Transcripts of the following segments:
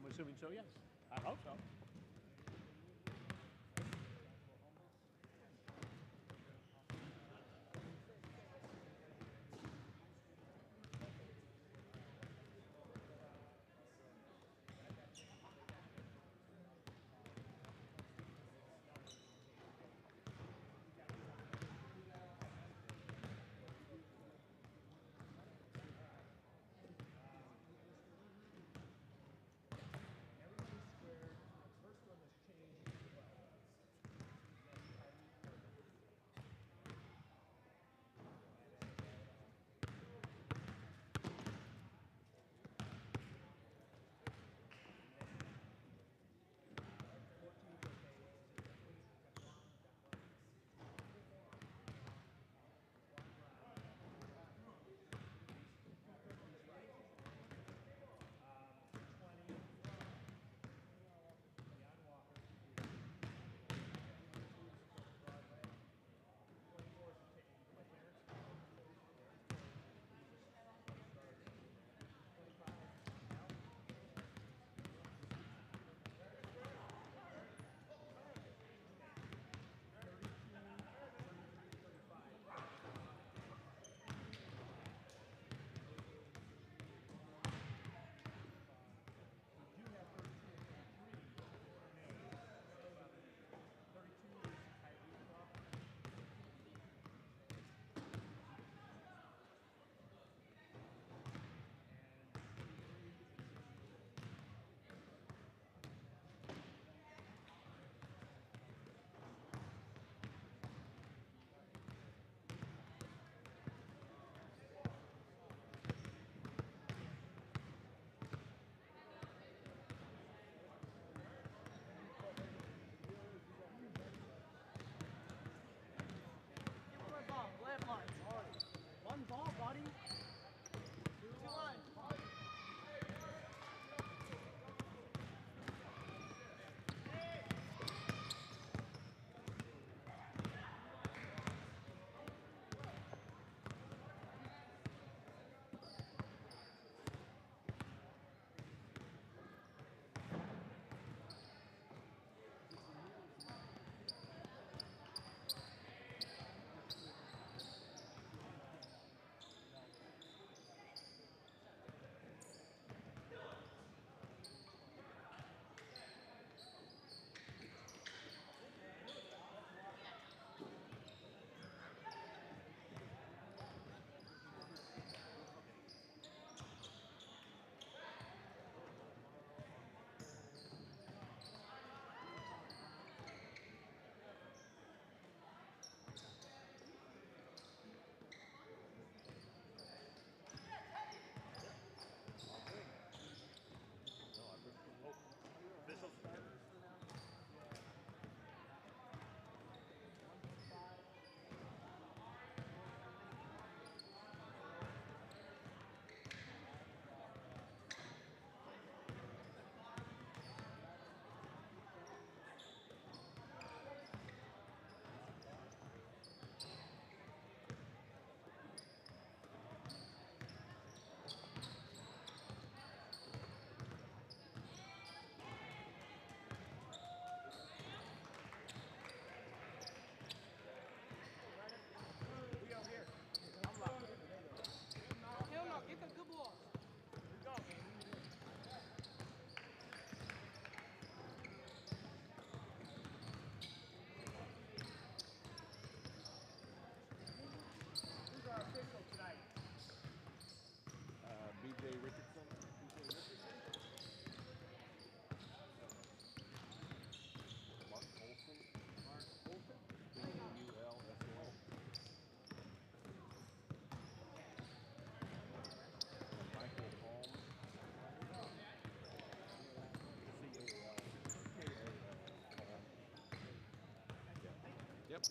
I'm assuming so, yes. I hope so. One ball, buddy. Two lines. Get the good ball. Go. Who's our official tonight? BJ Richardson. Mark Olson. Mark Olson. B-U-L-S-O-N. Michael Holmes. C-A-L-K-A-L. Yep.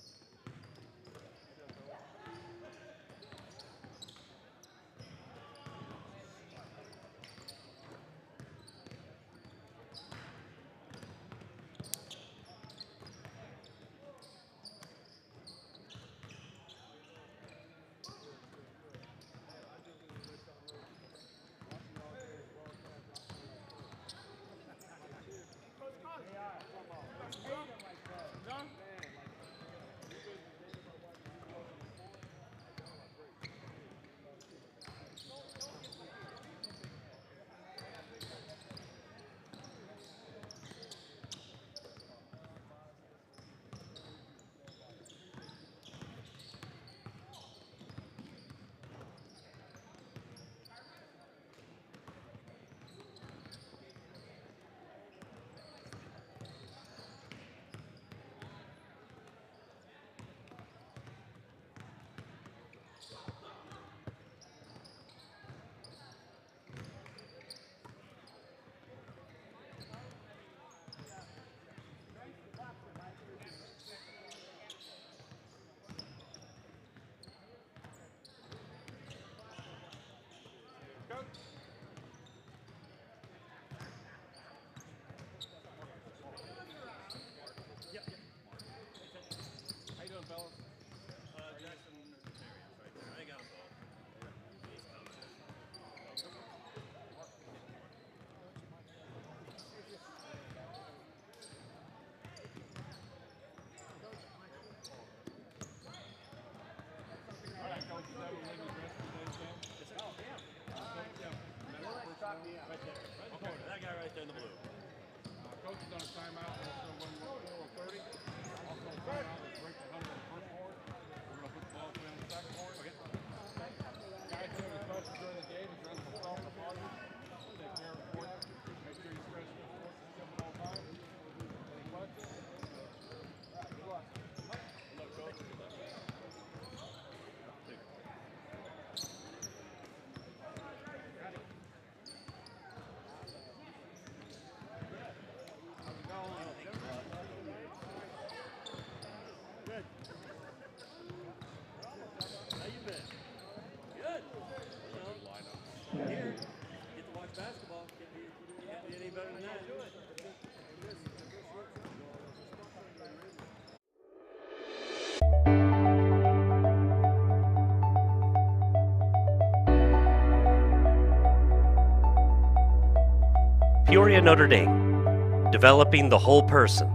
Notre Dame, developing the whole person.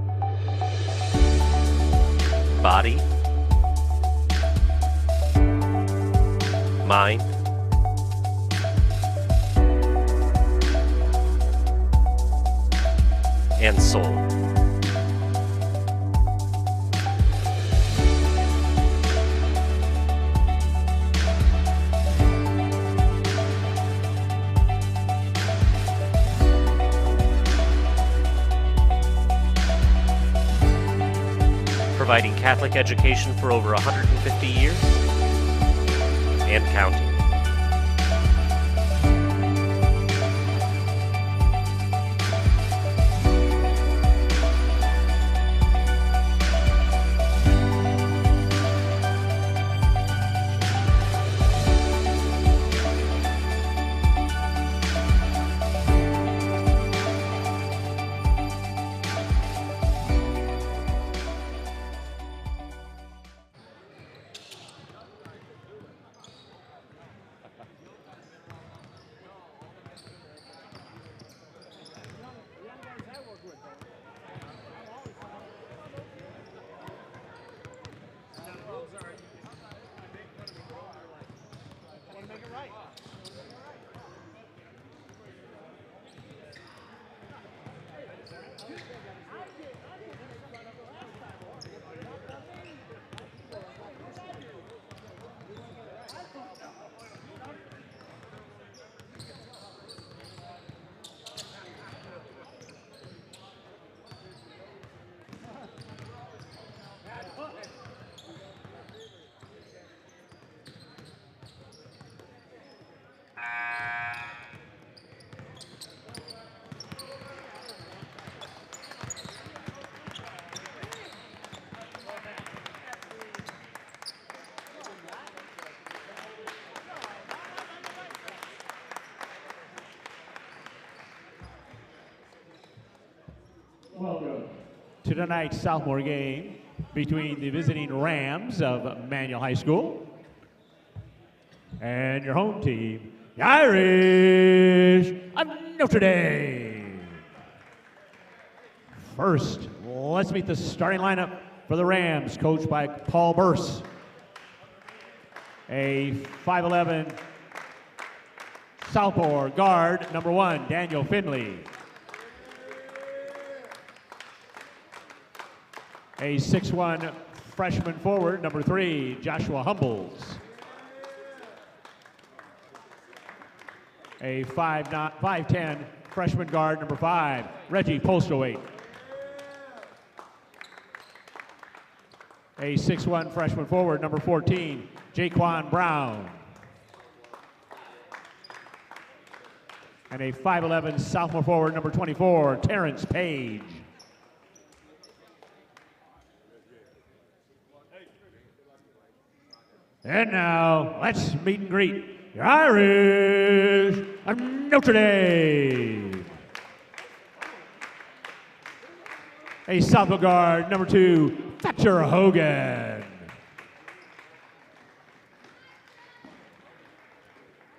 Body, mind, and soul. Providing Catholic education for over 150 years and counting. Welcome to tonight's sophomore game between the visiting Rams of Manual High School and your home team, the Irish of Notre Dame. First, let's meet the starting lineup for the Rams, coached by Paul Burse, a 5'11" sophomore guard, number 1, Daniel Finley. A 6'1" freshman forward, number 3, Joshua Humbles. A 5'10" freshman guard, number 5, Reggie Postlethwaite. A 6'1" freshman forward, number 14, Jaquan Brown. And a 5'11" sophomore forward, number 24, Terrence Page. And now, let's meet and greet your Irish of Notre Dame. A sophomore guard, number 2, Thatcher Hogan.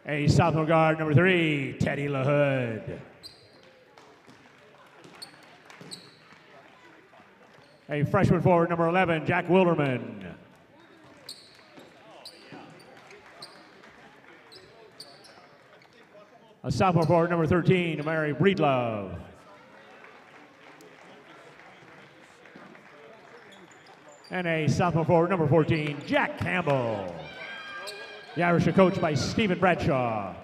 A sophomore guard, number 3, Teddy LaHood. A freshman forward, number 11, Jack Wilderman. A sophomore forward, number 13, Mary Breedlove. And a sophomore forward, number 14, Jack Campbell. The Irish are coached by Stephen Bradshaw.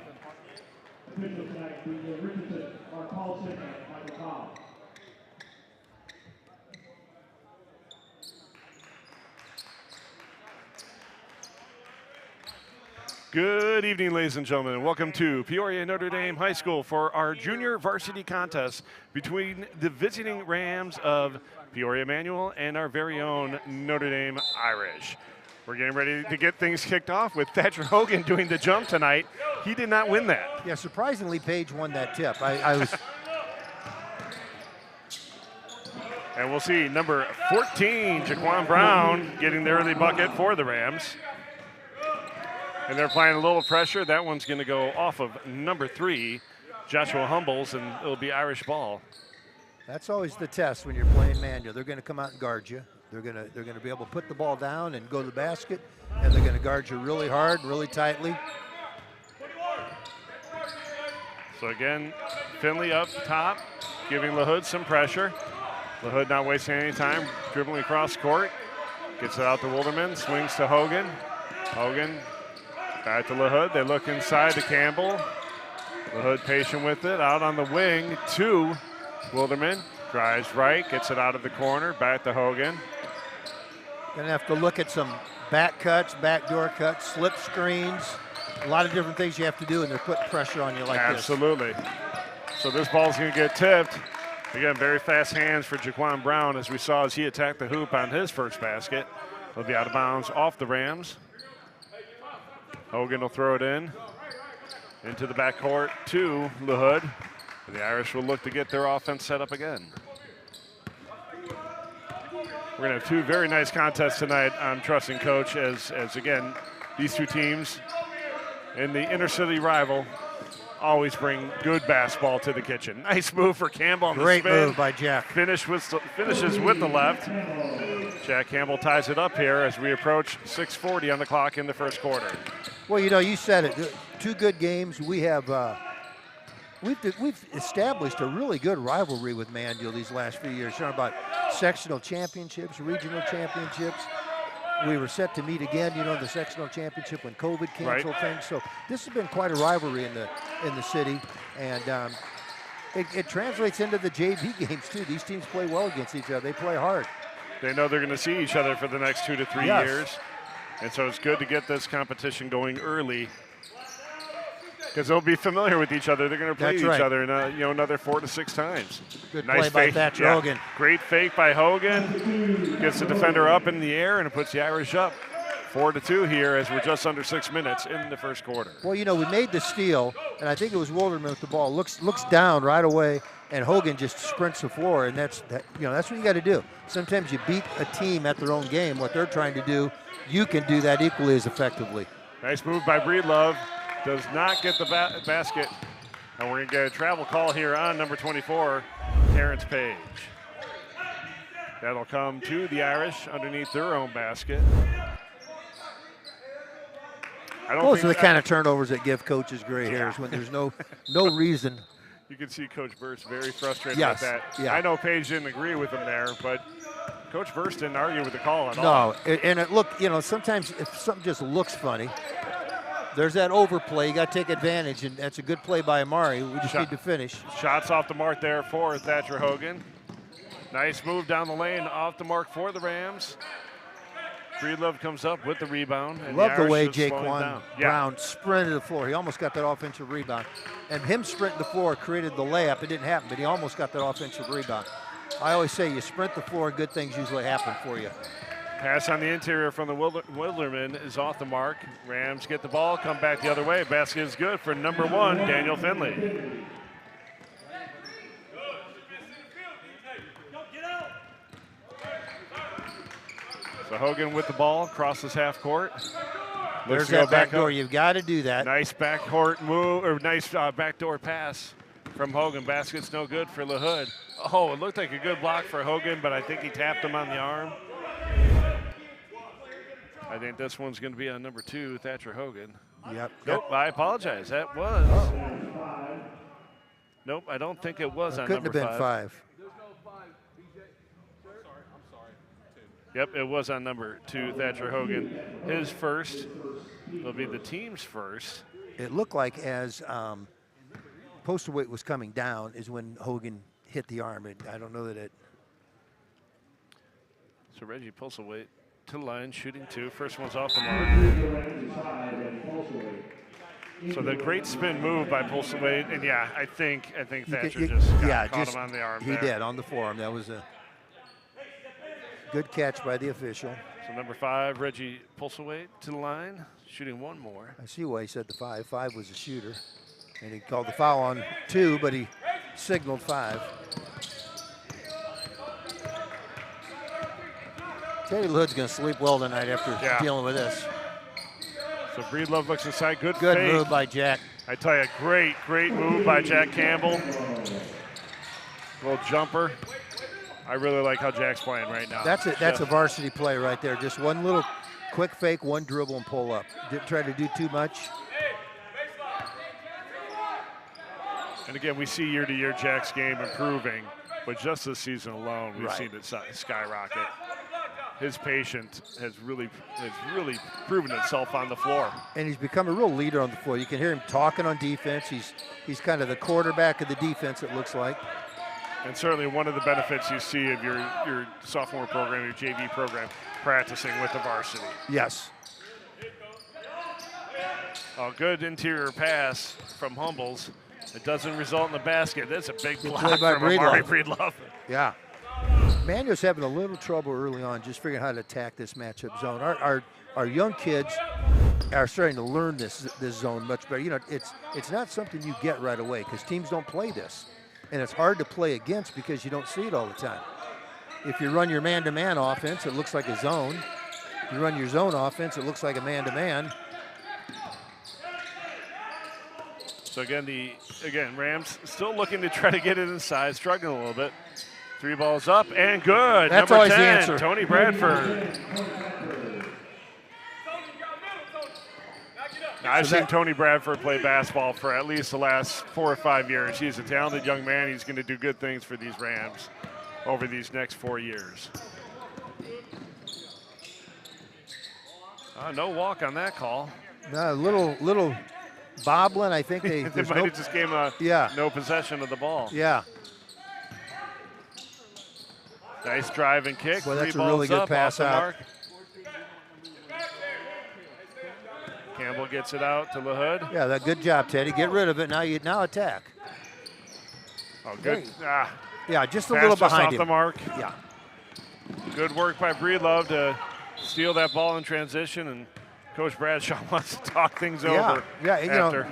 Good evening, ladies and gentlemen, and welcome to Peoria Notre Dame High School for our junior varsity contest between the visiting Rams of Peoria Manual and our very own Notre Dame Irish. We're getting ready to get things kicked off with Thatcher Hogan doing the jump tonight. He did not win that. Yeah, surprisingly, Paige won that tip. I was. And we'll see number 14, Jaquan Brown, getting the early bucket for the Rams. And they're applying a little pressure. That one's going to go off of number 3, Joshua Humbles, and it'll be Irish ball. That's always the test when you're playing manual. They're going to come out and guard you. They're going to be able to put the ball down and go to the basket, and they're going to guard you really hard, really tightly. So again, Finley up top, giving LaHood some pressure. LaHood not wasting any time, dribbling across court. Gets it out to Wilderman, swings to Hogan. Hogan back to LaHood. They look inside to Campbell. LaHood patient with it, out on the wing to Wilderman. Drives right, gets it out of the corner, back to Hogan. Gonna have to look at some back cuts, backdoor cuts, slip screens. A lot of different things you have to do, and they're putting pressure on you like Absolutely. So this ball's gonna get tipped. Again, very fast hands for Jaquan Brown, as we saw as he attacked the hoop on his first basket. He'll be out of bounds off the Rams. Hogan will throw it into the backcourt to LaHood. The Irish will look to get their offense set up again. We're going to have two very nice contests tonight, I'm trusting, Coach, as again, these two teams in the intercity rival always bring good basketball to the kitchen. Nice move for Campbell on Great the spin. move by Jack. Finishes with the left. Jack Campbell ties it up here as we approach 6:40 on the clock in the first quarter. Well, you know, you said it. Two good games. We have we've established a really good rivalry with Mandeville these last few years. Talking about sectional championships, regional championships. We were set to meet again, you know, the sectional championship when COVID canceled things. So this has been quite a rivalry in the city, and it translates into the JV games too. These teams play well against each other. They play hard. They know they're going to see each other for the next 2 to 3 years, and so it's good to get this competition going early because they'll be familiar with each other. They're going to play each other in another 4 to 6 times. Good nice play fake by Thatcher Hogan. Great fake by Hogan. Gets the defender up in the air, and it puts the Irish up 4-2 here as we're just under 6 minutes in the first quarter. Well, you know, we made the steal, and I think it was Wilderman with the ball. Looks down right away, and Hogan just sprints the floor, and that's what you got to do. Sometimes you beat a team at their own game, what they're trying to do. You can do that equally as effectively. Nice move by Breedlove. Does not get the basket. And we're going to get a travel call here on number 24, Terrence Page. That'll come to the Irish underneath their own basket. Those are the kind of turnovers that give coaches gray hairs when there's no reason. You can see Coach Burst very frustrated Yes, with that. yeah. I know Page didn't agree with him there, but Coach Burst didn't argue with the call at all. No, and sometimes if something just looks funny, there's that overplay. You got to take advantage, and that's a good play by Amari. We just need to finish. Shots off the mark there for Thatcher Hogan. Nice move down the lane, off the mark for the Rams. Breedlove comes up with the rebound. And Love the way Irish is slowing Jaquan down. Brown sprinted the floor. He almost got that offensive rebound. And him sprinting the floor created the layup. It didn't happen, but he almost got that offensive rebound. I always say you sprint the floor, good things usually happen for you. Pass on the interior from the Wilderman is off the mark. Rams get the ball, come back the other way. Basket is good for number 1, Daniel Finley. So Hogan with the ball, crosses half court. There's that back door. You've got to do that. Nice backcourt move, or nice backdoor pass from Hogan. Basket's no good for LaHood. Oh, it looked like a good block for Hogan, but I think he tapped him on the arm. I think this one's going to be on number 2, Thatcher Hogan. Yep. Nope, I apologize. That was. Nope, I don't think it was on number 5. Couldn't have been 5. Yep, it was on number 2, Thatcher Hogan. His first will be the team's first. It looked like as Postlethwaite was coming down is when Hogan hit the arm. I don't know that it. So Reggie Postlethwaite to the line, shooting 2. First one's off the mark. So the great spin move by Postlethwaite, and yeah, I think Thatcher just caught him on the arm. He did on the forearm. That was a good catch by the official. So number 5, Reggie Postlethwaite to the line, shooting 1 more. I see why he said the 5. 5 was a shooter, and he called the foul on 2, but he signaled 5. Teddy LaHood's going to sleep well tonight after dealing with this. So Breedlove looks inside. Good fake. move by Jack. I tell you, great move by Jack Campbell. Little jumper. I really like how Jack's playing right now. That's it. That's a varsity play right there. Just one little quick fake, one dribble, and pull up. Didn't try to do too much. And again, we see year-to-year Jack's game improving, but just this season alone, we've seen it skyrocket. His patience has really proven itself on the floor. And he's become a real leader on the floor. You can hear him talking on defense. He's kind of the quarterback of the defense, it looks like. And certainly one of the benefits you see of your sophomore program, your JV program, practicing with the varsity. Yes. A good interior pass from Humbles. It doesn't result in the basket. That's a big block play by from Amari Breedlove. Breedlove. Yeah. Manuel's having a little trouble early on just figuring out how to attack this matchup zone. Our young kids are starting to learn this zone much better. You know, it's not something you get right away because teams don't play this. And it's hard to play against because you don't see it all the time. If you run your man-to-man offense, it looks like a zone. If you run your zone offense, it looks like a man-to-man. So again, Rams still looking to try to get it inside, struggling a little bit. 3 balls up and good. That's Number always 10, the answer. Tony Bradford. Now, I've seen Tony Bradford play basketball for at least the last 4 or 5 years. He's a talented young man. He's going to do good things for these Rams over these next 4 years. No walk on that call. No, little bobbling. I think They might have just gave him no possession of the ball. Yeah. Nice drive and kick. Well, that's 3 a really balls good up, pass off the out. mark. Campbell gets it out to LaHood. Yeah, that good job, Teddy. Get rid of it. Now attack. Oh, good. Yeah, just a Pass little just behind off him. the mark. Yeah. Good work by Breedlove to steal that ball in transition, and Coach Bradshaw wants to talk things over. Yeah, you know,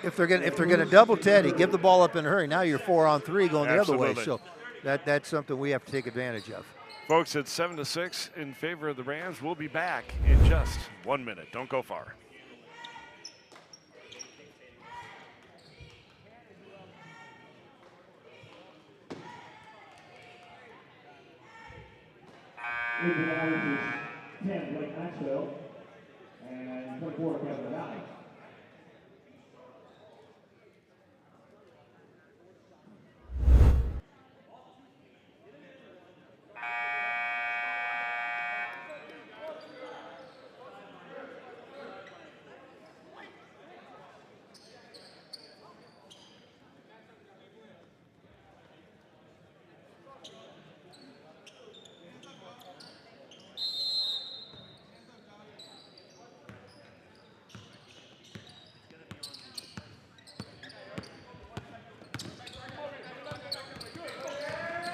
if they're gonna double Teddy, give the ball up in a hurry. Now you're 4-on-3 going the other way. So that's something we have to take advantage of. Folks, it's 7-6 in favor of the Rams. We'll be back in just 1 minute. Don't go far. Leading the Irish is 10, Blake Maxwell, and 24, Kevin Valley.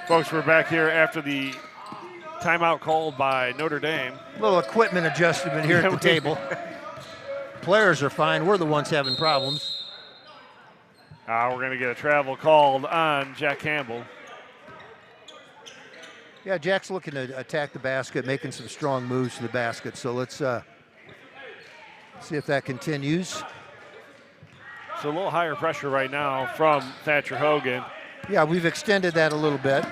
Folks, we're back here after the timeout called by Notre Dame. A little equipment adjustment here at the table. Players are fine. We're the ones having problems. We're going to get a travel called on Jack Campbell. Yeah, Jack's looking to attack the basket, making some strong moves to the basket. So let's see if that continues. So a little higher pressure right now from Thatcher Hogan. Yeah, we've extended that a little bit.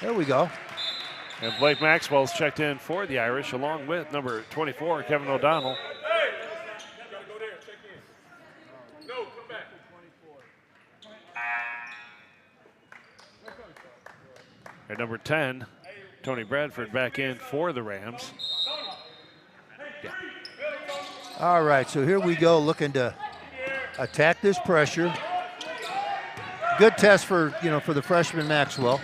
There we go. And Blake Maxwell's checked in for the Irish, along with number 24, Kevin O'Donnell. And number 10, Tony Bradford, back in for the Rams. Yeah. All right, so here we go, looking to attack this pressure. Good test for the freshman Maxwell.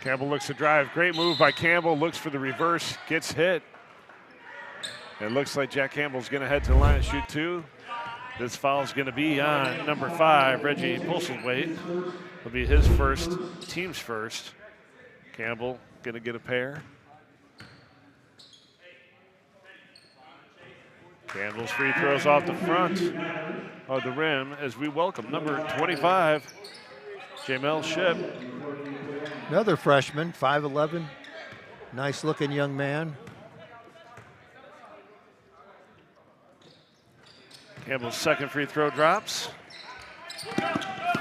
Campbell looks to drive. Great move by Campbell. Looks for the reverse. Gets hit. It looks like Jack Campbell's going to head to the line and shoot 2. This foul's going to be on number 5, Reggie Pulselwaite. It'll be his first, team's first. Campbell going to get a pair. Campbell's free throws off the front of the rim as we welcome number 25, Jamel Shipp. Another freshman, 5'11", nice looking young man. Campbell's second free throw drops.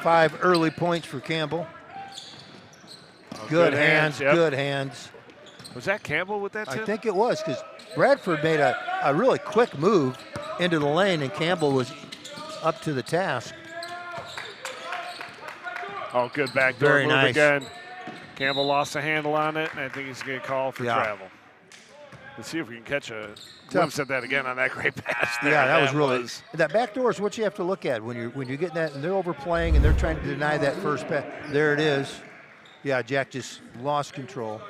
5 early points for Campbell. Oh, Good hands, yep. good hands. Was that Campbell with that tip? I think it was, because Bradford made a really quick move into the lane, and Campbell was up to the task. Oh, good backdoor Very move nice. again. Campbell lost the handle on it, and I think he's going to call for travel. Let's see if we can catch a glimpse at that again on that great pass there. Yeah, that was really that backdoor is what you have to look at when you're getting that, and they're overplaying and they're trying to deny that first pass. There it is. Yeah, Jack just lost control.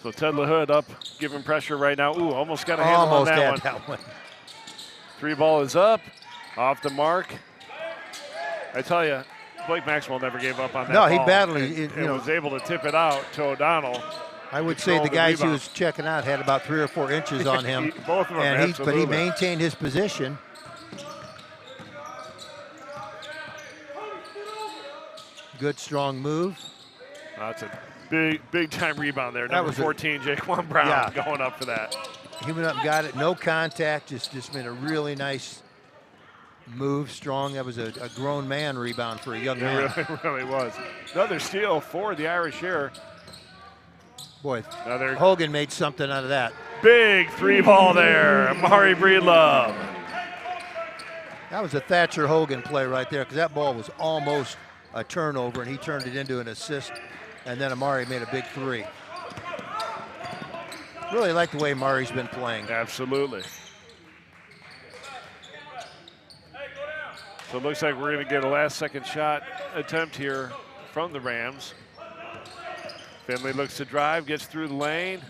So Ted LaHood up, giving pressure right now. Ooh, almost got a handle on that one. Three ball is up, off the mark. I tell you, Blake Maxwell never gave up on that ball. No, he battled. And was able to tip it out to O'Donnell. I would say the guys he was checking out had about 3 or 4 inches on him. Both of them, but he maintained his position. Good, strong move. That's a big time rebound there. That Number was 14, Jaquan Brown, going up for that. He went up and got it. No contact. Just made a really nice move. Strong. That was a grown man rebound for a young man. It really was. Another steal for the Irish here. Boy, Hogan made something out of that. Big 3-ball there. Amari Breedlove. That was a Thatcher Hogan play right there, because that ball was almost a turnover, and he turned it into an assist, and then Amari made a big 3. Really like the way Amari's been playing. Absolutely. So it looks like we're going to get a last-second shot attempt here from the Rams. Finley looks to drive, gets through the lane.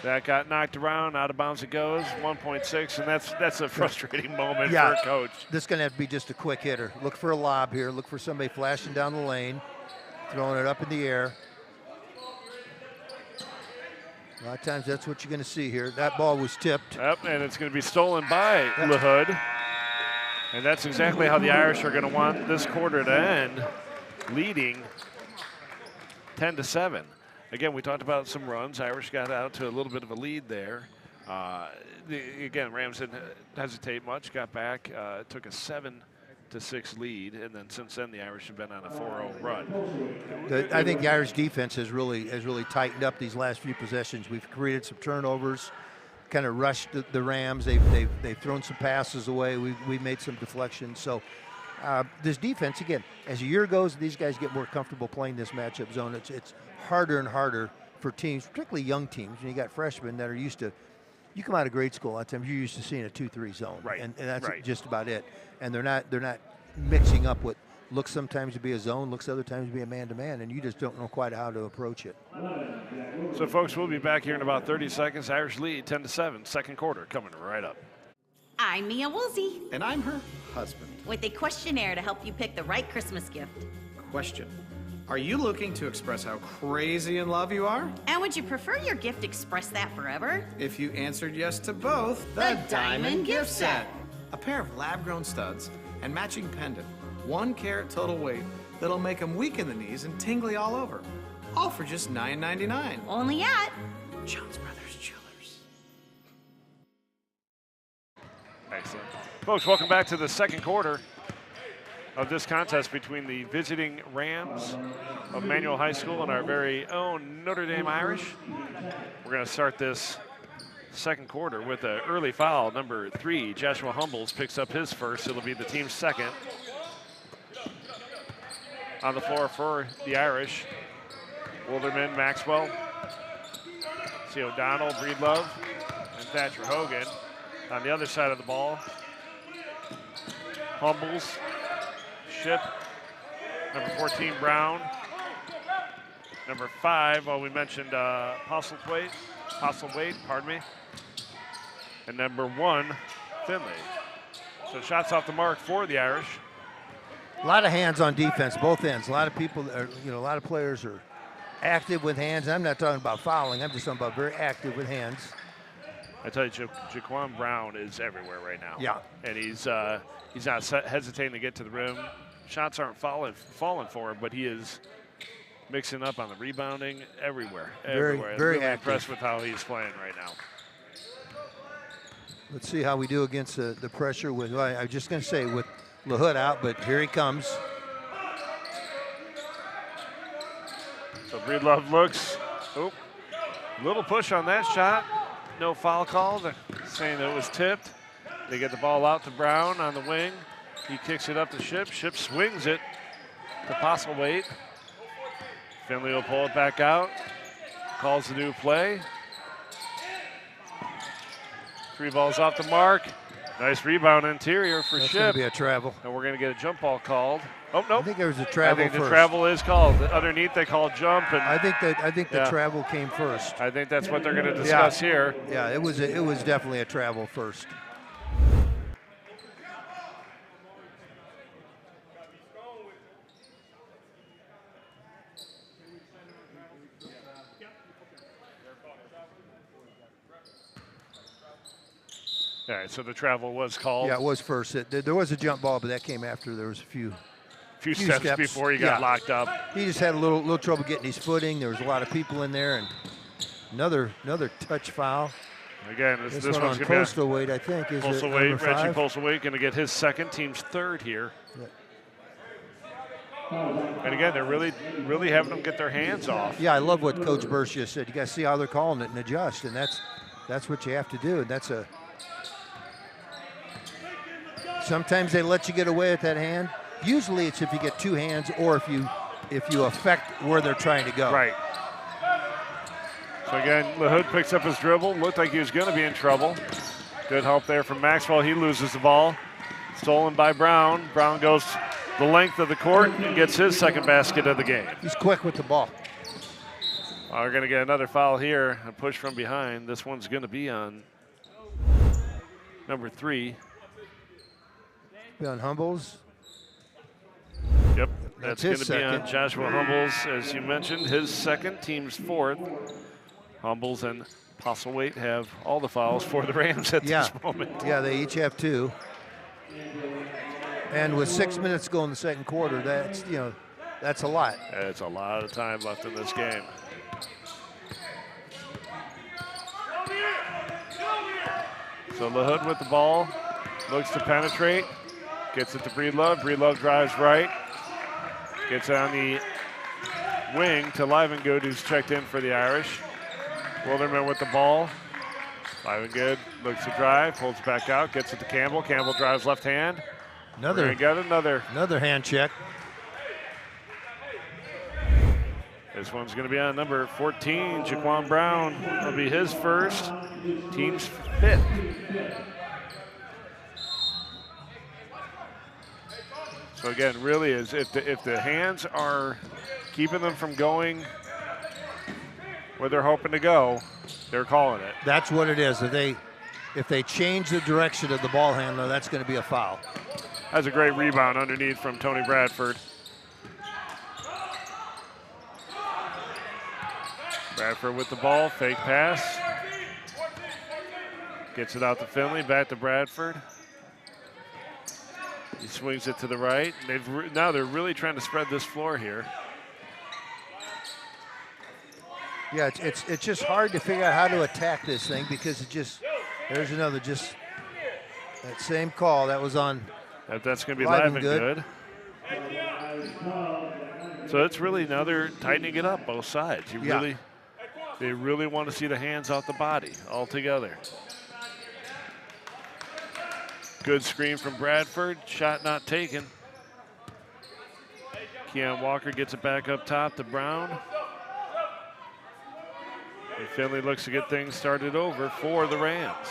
That got knocked around, out of bounds it goes, 1.6, and that's a frustrating moment for a coach. This is going to have to be just a quick hitter. Look for a lob here. Look for somebody flashing down the lane, throwing it up in the air. A lot of times that's what you're going to see here. That ball was tipped. Yep, and it's going to be stolen by LaHood. And that's exactly how the Irish are going to want this quarter to end, leading 10-7. Again, we talked about some runs. Irish got out to a little bit of a lead there. Again, Rams didn't hesitate much, got back, took a 7-6 lead, and then since then the Irish have been on a 4-0 run. I think the Irish defense has really tightened up these last few possessions. We've created some turnovers, kind of rushed the Rams. They've thrown some passes away. We've made some deflections. So this defense, again, as the year goes, these guys get more comfortable playing this matchup zone. It's harder and harder for teams, particularly young teams. And you got freshmen that are used to. You come out of grade school, a lot of times you're used to seeing a 2-3 zone, right? And that's just about it. And they're not mixing up what looks sometimes to be a zone, looks other times to be a man-to-man, and you just don't know quite how to approach it. So, folks, we'll be back here in about 30 seconds. Irish lead 10-7, second quarter coming right up. I'm Mia Woolsey. And I'm her husband. With a questionnaire to help you pick the right Christmas gift. Question. Are you looking to express how crazy in love you are? And would you prefer your gift express that forever? If you answered yes to both, the Diamond Gift Set. A pair of lab-grown studs and matching pendant, 1 carat total weight that'll make them weak in the knees and tingly all over. All for just $9.99. Only at Jones Brothers Jewelers. Excellent. Folks, welcome back to the second quarter of this contest between the visiting Rams of Manual High School and our very own Notre Dame Irish. We're going to start this second quarter with an early foul. Number 3, Joshua Humbles picks up his first. It'll be the team's second. On the floor for the Irish, Wilderman, Maxwell, see O'Donnell, Breedlove, and Thatcher Hogan. On the other side of the ball, Humbles, Ship, number 14, Brown, number 5, we mentioned Postlethwaite, pardon me, and number 1, Finley. So shots off the mark for the Irish. A lot of hands on defense, both ends. A lot of people, a lot of players are active with hands. I'm not talking about fouling. I'm just talking about very active with hands. I tell you, Jaquan Brown is everywhere right now. Yeah. And he's not hesitating to get to the rim. Shots aren't falling for him, but he is mixing up on the rebounding, everywhere. Very everywhere. very really active. impressed with how he's playing right now. Let's see how we do against the pressure with, well, I was just going to say with LaHood out, but here he comes. So Breedlove looks, oh, little push on that shot. No foul call. They're saying that it was tipped. They get the ball out to Brown on the wing. He kicks it up to Ship. Ship swings it to Postlewaite. Finley will pull it back out. Calls the new play. 3 balls off the mark. Nice rebound interior for That's going Ship. to be a travel. And we're going to get a jump ball called. Oh, no. I think there was a I travel think the first. travel is called. Underneath they call jump. And I think the Yeah. travel came first. I think that's what they're going to discuss here. Yeah, it was definitely a travel first. All right, so the travel was called. Yeah, it was first. There was a jump ball, but that came after there was a few few steps before he got locked up. He just had a little trouble getting his footing. There was a lot of people in there, and another touch foul. Again, this one one's on going Postlewaite, I think, is it Postlewaite, number Reggie 5? Postlewaite going to get his second, team's third here. And again, they're really having them get their hands off. Yeah, I love what Coach Bursch just said. You got to see how they're calling it and adjust, and that's what you have to do. And that's sometimes they let you get away with that hand. Usually, it's if you get 2 hands or if you affect where they're trying to go. Right. So again, LaHood picks up his dribble. Looked like he was going to be in trouble. Good help there from Maxwell. He loses the ball. Stolen by Brown. Brown goes the length of the court and gets his second basket of the game. He's quick with the ball. We're going to get another foul here. A push from behind. This one's going to be on number 3. Be on Humbles. Yep, that's going his to be on second. Joshua Humbles, as you mentioned, his second, team's 4th. Humbles and Postlewaite have all the fouls for the Rams at this moment. Yeah, they each have 2. And with 6 minutes to go in the second quarter, that's a lot. It's a lot of time left in this game. So LaHood with the ball, looks to penetrate, gets it to Breedlove. Breedlove drives right, gets on the wing to Livengood, who's checked in for the Irish. Wilderman with the ball. Livengood looks to drive, pulls back out, gets it to Campbell. Campbell drives left hand. Another hand check. This one's going to be on number 14, Jaquan Brown. Will be his first, team's 5th. So again, really is if the hands are keeping them from going where they're hoping to go, they're calling it. That's what it is. If they change the direction of the ball handler, that's going to be a foul. That's a great rebound underneath from Tony Bradford. Bradford with the ball, fake pass. Gets it out to Finley, back to Bradford. He swings it to the right. Now they're really trying to spread this floor here. Yeah, it's just hard to figure out how to attack this thing because there's another that same call that was on. That's going to be Livengood. So it's really, now they're tightening it up both sides. They really want to see the hands off the body altogether. Good screen from Bradford, shot not taken. Keon Walker gets it back up top to Brown. And Finley looks to get things started over for the Rams.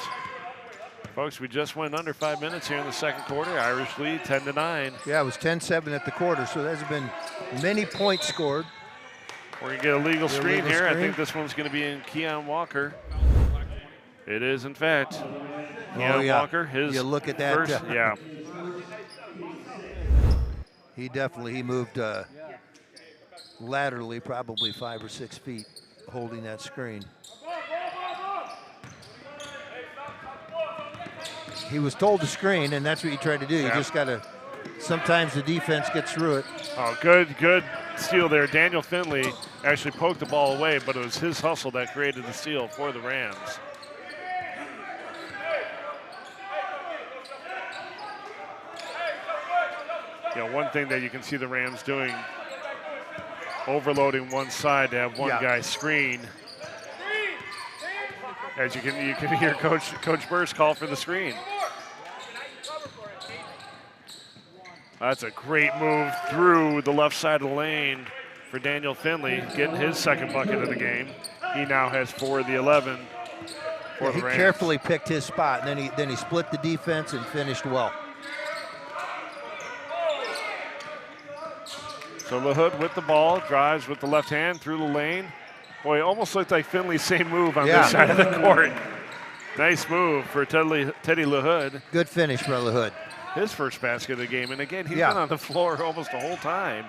Folks, we just went under 5 minutes here in the second quarter. Irish lead 10-9. Yeah, it was 10-7 at the quarter, so there's been many points scored. We're going to get a legal screen here. I think this one's going to be in Keon Walker. It is, in fact. Keon Walker, his you look at that. first, yeah. He moved laterally probably 5 or 6 feet holding that screen. He was told to screen, and that's what you try to do. You just got to, sometimes the defense gets through it. Oh, good steal there. Daniel Finley actually poked the ball away, but it was his hustle that created the steal for the Rams. You know, one thing that you can see the Rams doing, overloading one side to have one guy screen. As you can hear Coach Burst call for the screen. That's a great move through the left side of the lane for Daniel Finley, getting his second bucket of the game. He now has 4 of the 11 for the Rams. He carefully picked his spot, and then he split the defense and finished well. So LaHood with the ball, drives with the left hand through the lane. Boy, it almost looked like Finley's same move on this side of the court. Nice move for Teddy LaHood. Good finish for LaHood. His first basket of the game. And again, he's been on the floor almost the whole time,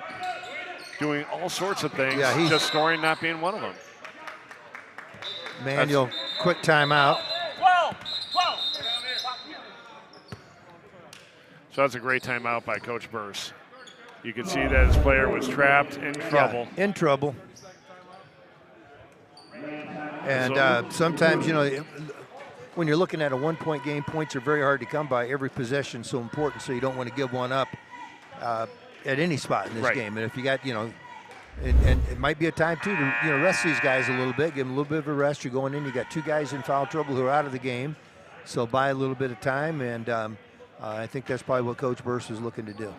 doing all sorts of things, just scoring not being one of them. Manuel, quick timeout. So that's a great timeout by Coach Burse. You can see that his player was trapped in trouble. Yeah, in trouble. And sometimes, you know, when you're looking at a one-point game, points are very hard to come by. Every possession is so important, so you don't want to give one up at any spot in this game. And if you got, you know, and it might be a time, too, to, you know, rest these guys a little bit, give them a little bit of a rest. You're going in, you got 2 guys in foul trouble who are out of the game, so buy a little bit of time, and I think that's probably what Coach Burse is looking to do.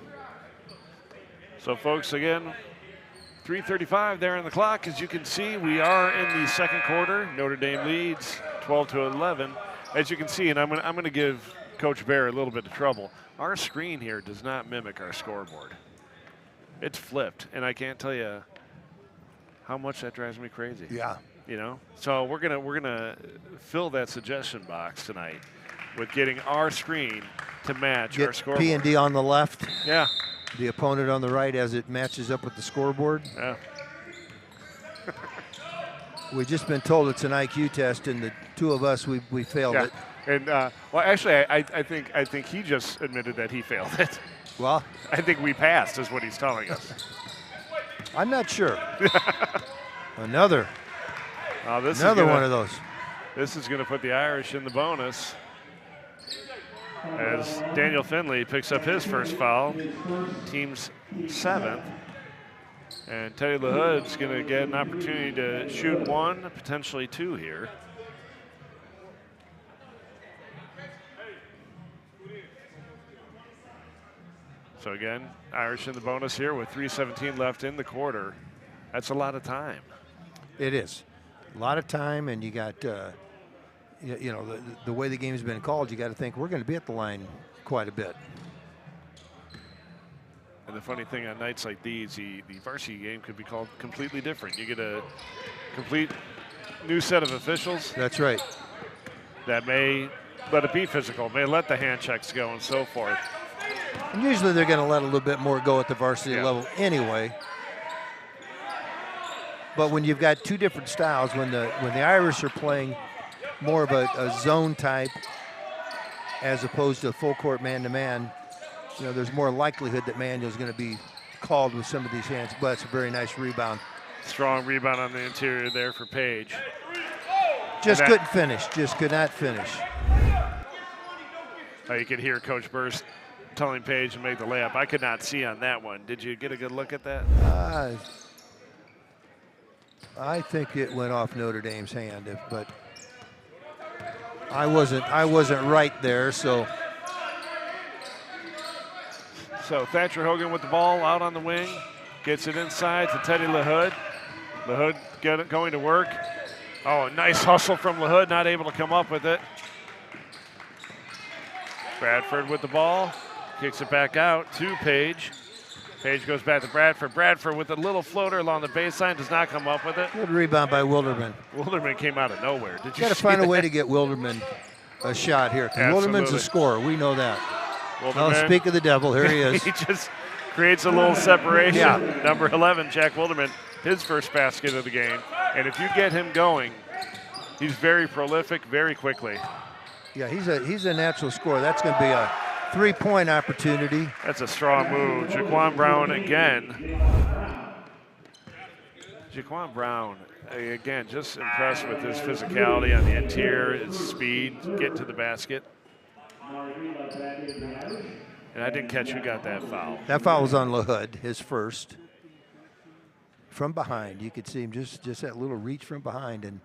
So, folks, again, 3:35 there on the clock. As you can see, we are in the second quarter. Notre Dame leads 12-11. As you can see, and I'm going to give Coach Bear a little bit of trouble. Our screen here does not mimic our scoreboard. It's flipped, and I can't tell you how much that drives me crazy. Yeah. You know, so we're gonna fill that suggestion box tonight with getting our screen to match our scoreboard. PND on the left. Yeah. The opponent on the right as it matches up with the scoreboard. Yeah. We've just been told it's an IQ test, and the 2 of us, we failed it. And well, actually, I think he just admitted that he failed it. Well, I think we passed, is what he's telling us. I'm not sure. Another one of those. This is going to put the Irish in the bonus, as Daniel Finley picks up his first foul, team's 7th. And Teddy LaHood's going to get an opportunity to shoot 1, potentially 2 here. So again, Irish in the bonus here with 3:17 left in the quarter. That's a lot of time. It is. A lot of time, and you got you know, the way the game's been called, you got to think we're going to be at the line quite a bit. And the funny thing on nights like these, the varsity game could be called completely different. You get a complete new set of officials. That's right. That may let it be physical, may let the hand checks go and so forth. And usually they're going to let a little bit more go at the varsity level anyway. But when you've got 2 different styles, when the Irish are playing more of a zone type as opposed to a full court man-to-man, you know, there's more likelihood that Manuel's going to be called with some of these hands. But it's a very nice rebound. Strong rebound on the interior there for Page. Just couldn't finish. Just could not finish. You could hear Coach Burst telling Page to make the layup. I could not see on that one. Did you get a good look at that? I think it went off Notre Dame's hand, but I wasn't right there, so. So Thatcher Hogan with the ball out on the wing, gets it inside to Teddy LaHood. LaHood going to work. Oh, nice hustle from LaHood, not able to come up with it. Bradford with the ball, kicks it back out to Page. Page goes back to Bradford. Bradford with a little floater along the baseline, does not come up with it. Good rebound by Wilderman. Wilderman came out of nowhere. Did you got to find a way to get Wilderman a shot here. Wilderman's a scorer. We know that. Wilderman, oh, speak of the devil. Here he is. He just creates a little separation. Yeah. Number 11, Jack Wilderman, his first basket of the game. And if you get him going, he's very prolific very quickly. Yeah, he's a natural scorer. That's going to be a 3-point opportunity. That's a strong move. Jaquan Brown again Jaquan Brown, again, just impressed with his physicality on the interior, his speed, getting to the basket. And I didn't catch who got that foul. That foul was on LaHood, his first. From behind, you could see him just that little reach from behind. And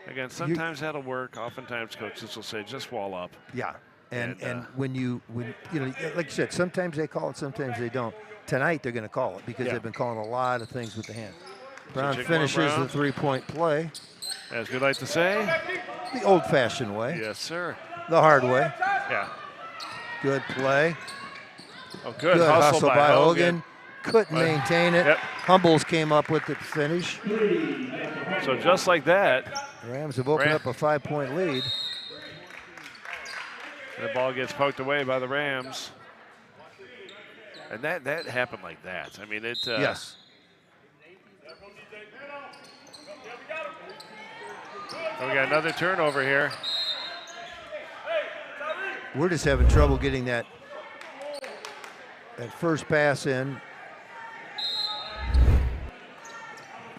again, sometimes that'll work. Oftentimes coaches will say, just wall up. Yeah, and when you know, like you said, sometimes they call it, sometimes they don't. Tonight they're going to call it because they've been calling a lot of things with the hand. Brown finishes the three-point play. As we like to say. The old-fashioned way. Yes, sir. The hard way. Yeah. Good play. Oh, good hustle by Hogan. Couldn't maintain it. Yep. Humbles came up with the finish. So just like that. The Rams have opened up a 5-point lead. The ball gets poked away by the Rams. And that happened like that. I mean, it. Yes. We got another turnover here. We're just having trouble getting that first pass in.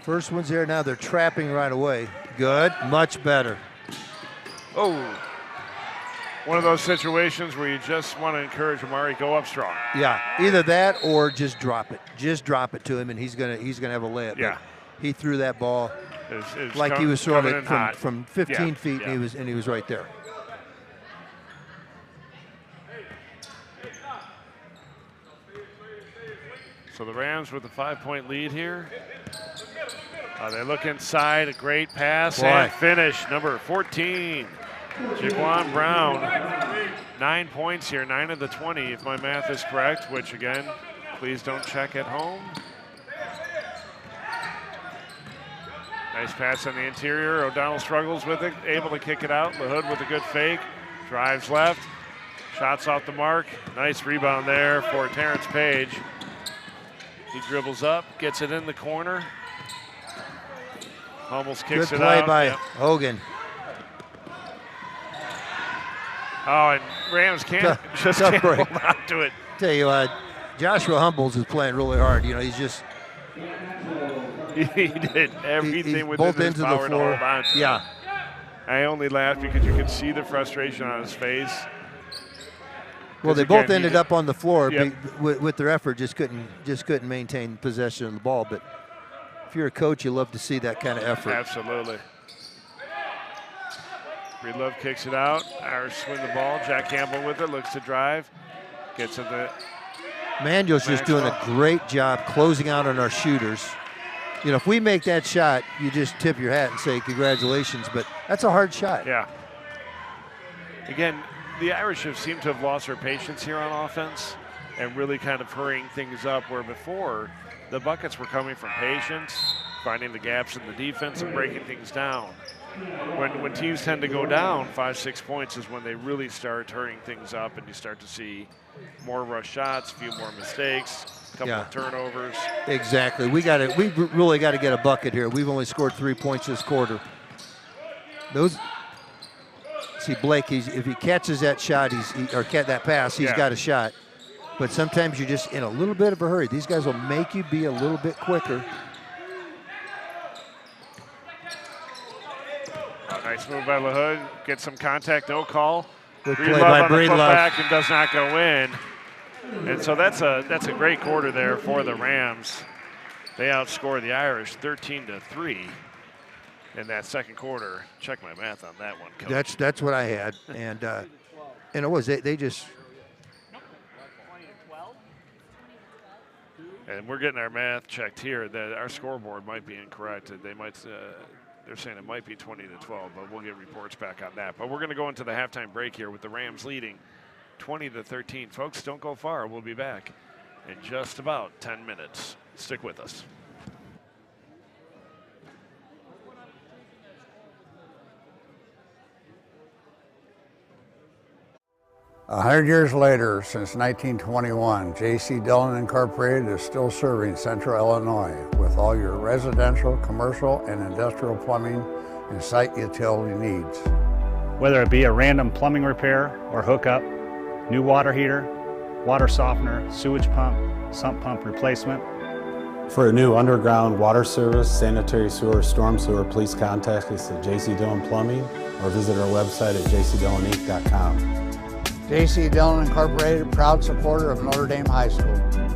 First one's there, now they're trapping right away. Good, much better. Oh, one of those situations where you just want to encourage Amari, go up strong. Yeah, either that or just drop it. Just drop it to him, and he's gonna have a layup. Yeah. But he threw that ball like he was throwing it from 15 feet, and he was right there. So the Rams with a 5-point lead here. They look inside, a great pass and finish, number 14, Jaquan Brown. 9 points here, 9 of the 20, if my math is correct, which again, please don't check at home. Nice pass on the interior. O'Donnell struggles with it, able to kick it out. LaHood with a good fake, drives left, shots off the mark. Nice rebound there for Terrence Page. He dribbles up, gets it in the corner. Almost kicks Good it out. play by Hogan. Oh, and Rams can't hold on to it. Tell you what, Joshua Humbles is playing really hard. You know, he's just. He did everything within both his ends of power the floor. to hold on to Yeah. it. I only laughed because you could see the frustration on his face. Well, they both ended up on the floor Yep. with their effort. Just couldn't maintain possession of the ball. But if you're a coach, you love to see that kind of effort. Absolutely. Breedlove kicks it out. Irish win the ball. Jack Campbell with it, looks to drive. Gets in the. Manuel's just doing a great job closing out on our shooters. You know, if we make that shot, you just tip your hat and say congratulations. But that's a hard shot. Yeah. Again, the Irish have seemed to have lost their patience here on offense and really kind of hurrying things up, where before the buckets were coming from patience, finding the gaps in the defense and breaking things down. When teams tend to go down 5-6 points is when they really start hurrying things up, and you start to see more rush shots, a few more mistakes, a couple of turnovers. Exactly. We really got to get a bucket here. We've only scored 3 points this quarter. See, Blake, if he catches that shot, that pass, he's got a shot. But sometimes you're just in a little bit of a hurry. These guys will make you be a little bit quicker. Nice move by LaHood. Gets some contact, no call. Good play by Breedlove. Back and does not go in. And so that's a great quarter there for the Rams. They outscore the Irish 13-3 in that second quarter. Check my math on that one, Coach. That's what I had, and it was they just. And we're getting our math checked here. That our scoreboard might be incorrect. They might. They're saying it might be 20-12, but we'll get reports back on that. But we're going to go into the halftime break here with the Rams leading 20-13. Folks, don't go far. We'll be back in just about 10 minutes. Stick with us. A 100 years later, since 1921, J.C. Dillon Incorporated is still serving Central Illinois with all your residential, commercial, and industrial plumbing and site utility needs. Whether it be a random plumbing repair or hookup, new water heater, water softener, sewage pump, sump pump replacement, For a new underground water service, sanitary sewer, storm sewer, please contact us at JC Dillon Plumbing or visit our website at jcdilloninc.com. J.C. Dillon Incorporated, proud supporter of Notre Dame High School.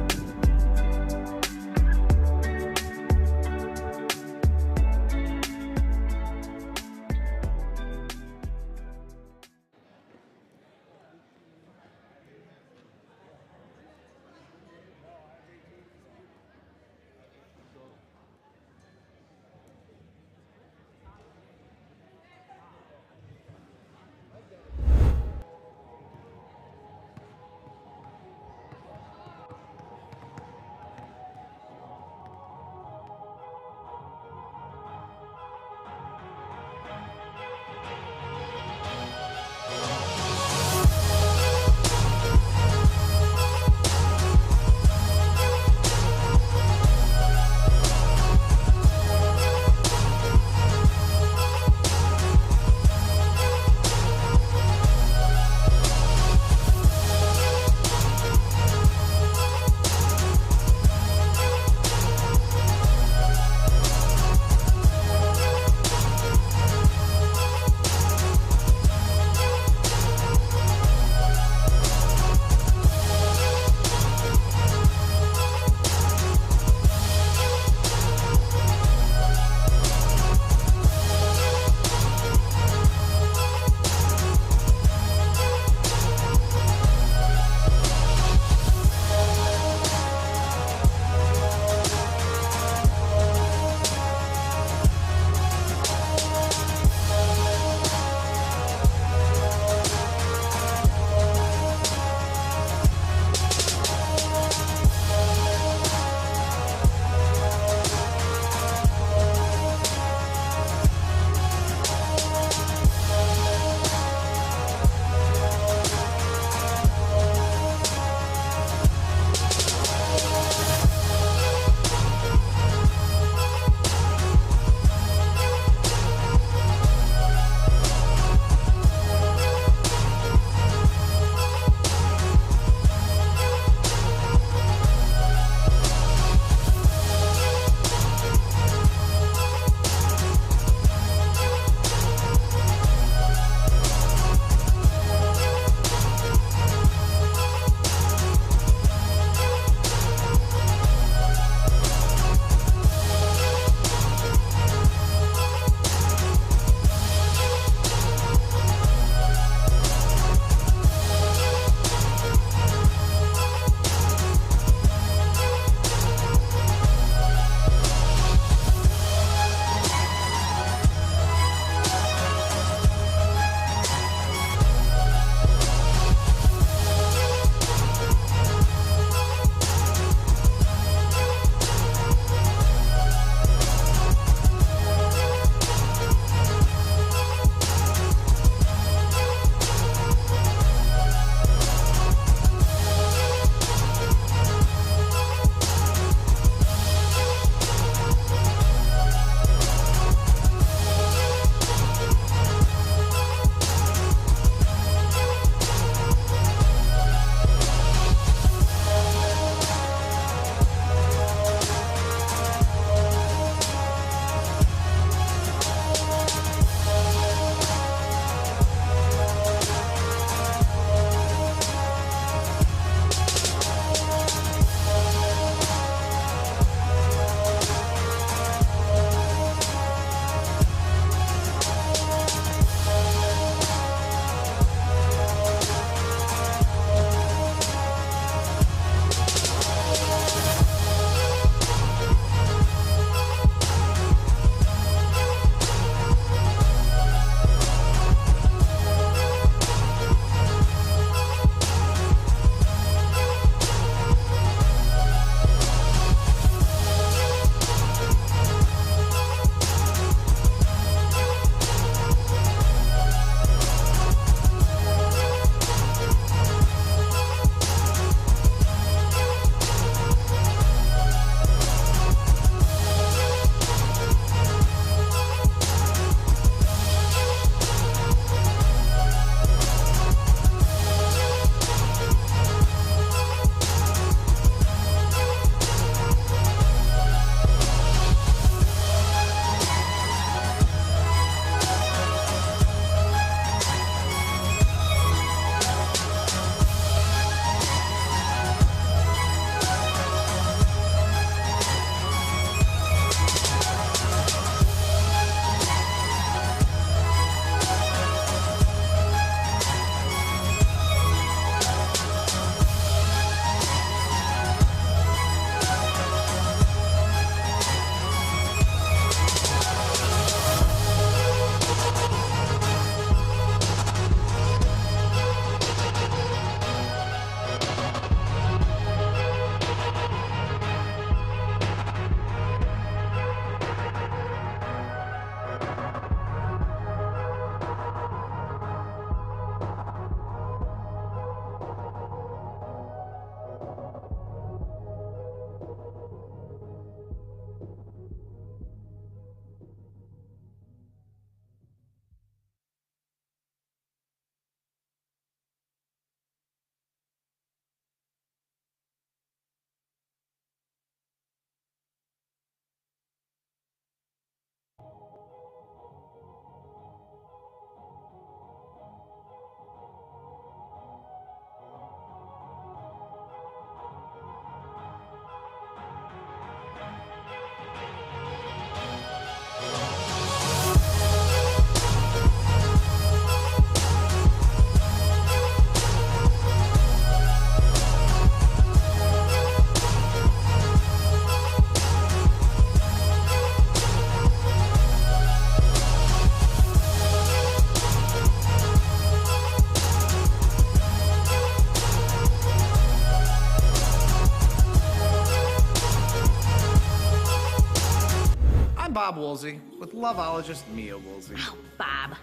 Bob Woolsey with loveologist Mia Woolsey. Oh, Bob.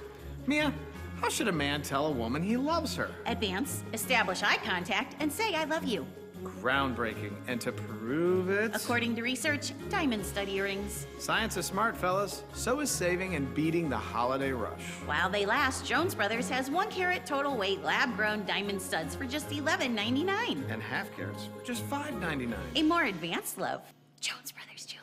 Mia, how should a man tell a woman he loves her? Advance, establish eye contact, and say I love you. Groundbreaking, and to prove it... According to research, diamond stud earrings. Science is smart, fellas. So is saving and beating the holiday rush. While they last, Jones Brothers has 1 carat total weight lab-grown diamond studs for just $11.99. And half carats for just $5.99. A more advanced love. Jones Brothers Jewelers.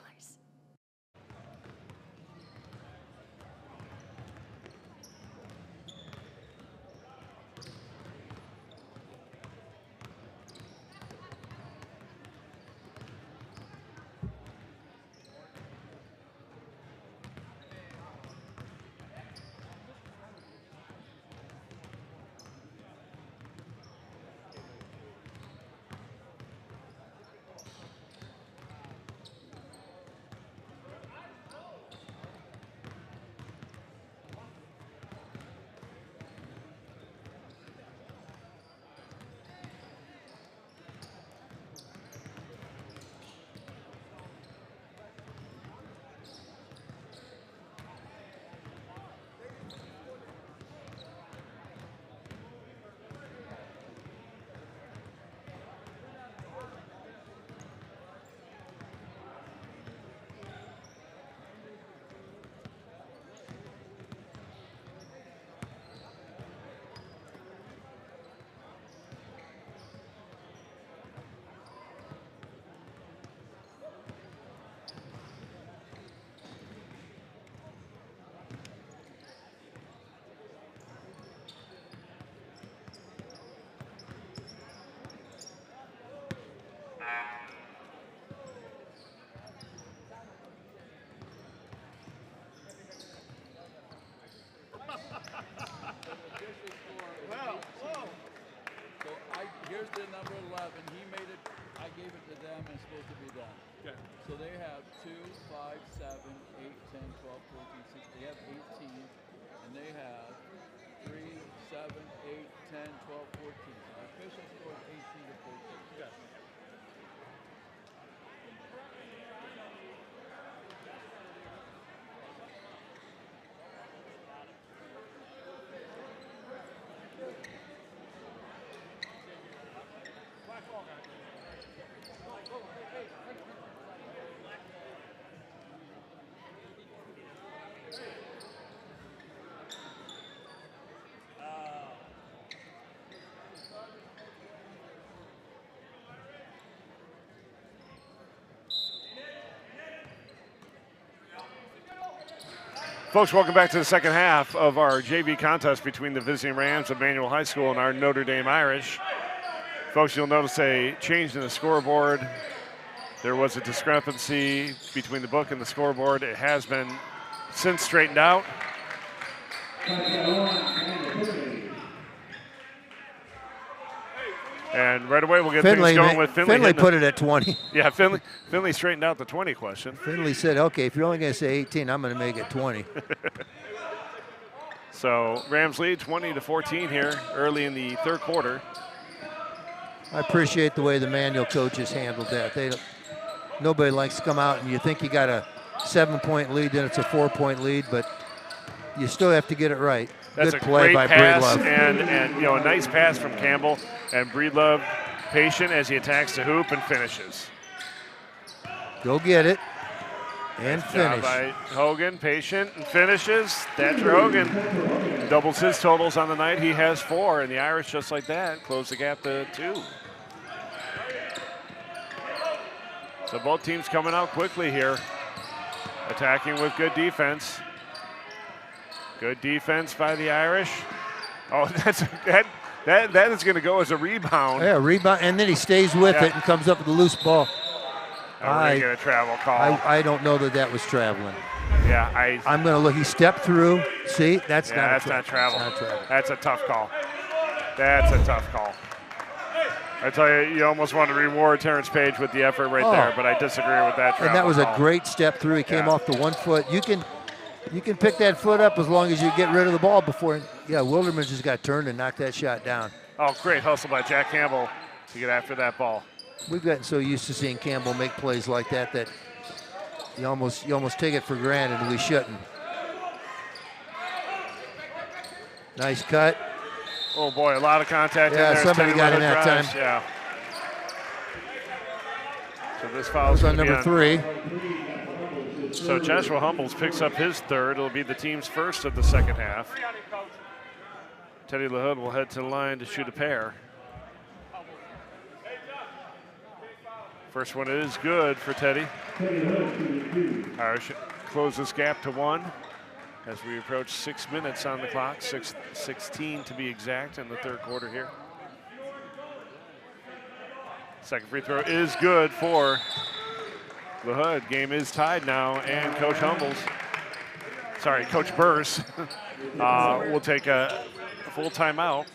Here's the number 11. He made it. I gave it to them, and it's supposed to be done. Okay. So they have 2, 5, 7, 8, 10, 12, 14, 16. They have 18, and they have 3, 7, 8, 10, 12, 14. So the official score is 18 to 14. Yes. Folks, welcome back to the second half of our JV contest between the visiting Rams of Manual High School and our Notre Dame Irish. Folks, you'll notice a change in the scoreboard. There was a discrepancy between the book and the scoreboard. It has been since straightened out. And right away, we'll get Finley, things going with Finley. Finley put it at 20. Yeah, Finley straightened out the 20 question. Finley said, okay, if you're only going to say 18, I'm going to make it 20. So Rams lead 20 to 14 here early in the third quarter. I appreciate the way the manual coaches handled that. Nobody likes to come out and you think you got a 7-point lead, then it's a 4-point lead, but you still have to get it right. That's Good a play great by pass Breedlove. and you know, a nice pass from Campbell, and Breedlove patient as he attacks the hoop and finishes. Go get it and Nice job finish. by Hogan, patient and finishes. Thatcher Hogan doubles his totals on the night. He has 4, and the Irish, just like that, close the gap to 2. So both teams coming out quickly here, attacking with good defense. Good defense by the Irish. Oh, that is going to go as a rebound. Yeah, rebound, and then he stays with it and comes up with a loose ball. I get a travel call. I don't know that was traveling. Yeah, I'm going to look. He stepped through. See, that's not travel. That's a tough call. That's a tough call. I tell you, you almost want to reward Terrence Page with the effort right there, but I disagree with that travel And that was call. a great step through. He came off the 1 foot. You can pick that foot up as long as you get rid of the ball before. Yeah, Wilderman just got turned and knocked that shot down. Oh, great hustle by Jack Campbell to get after that ball. We've gotten so used to seeing Campbell make plays like that You almost take it for granted. We shouldn't. Nice cut. Oh boy, a lot of contact in Yeah, there. somebody got in that drives. time. Yeah. So this foul's on gonna number be 3. So Joshua Humbles picks up his third. It'll be the team's first of the second half. Teddy LaHood will head to the line to shoot a pair. First one is good for Teddy. Irish close this gap to 1 as we approach 6 minutes on the clock, 6:16 to be exact in the third quarter here. Second free throw is good for LaHood. Game is tied now, and Coach Burse will take a full timeout.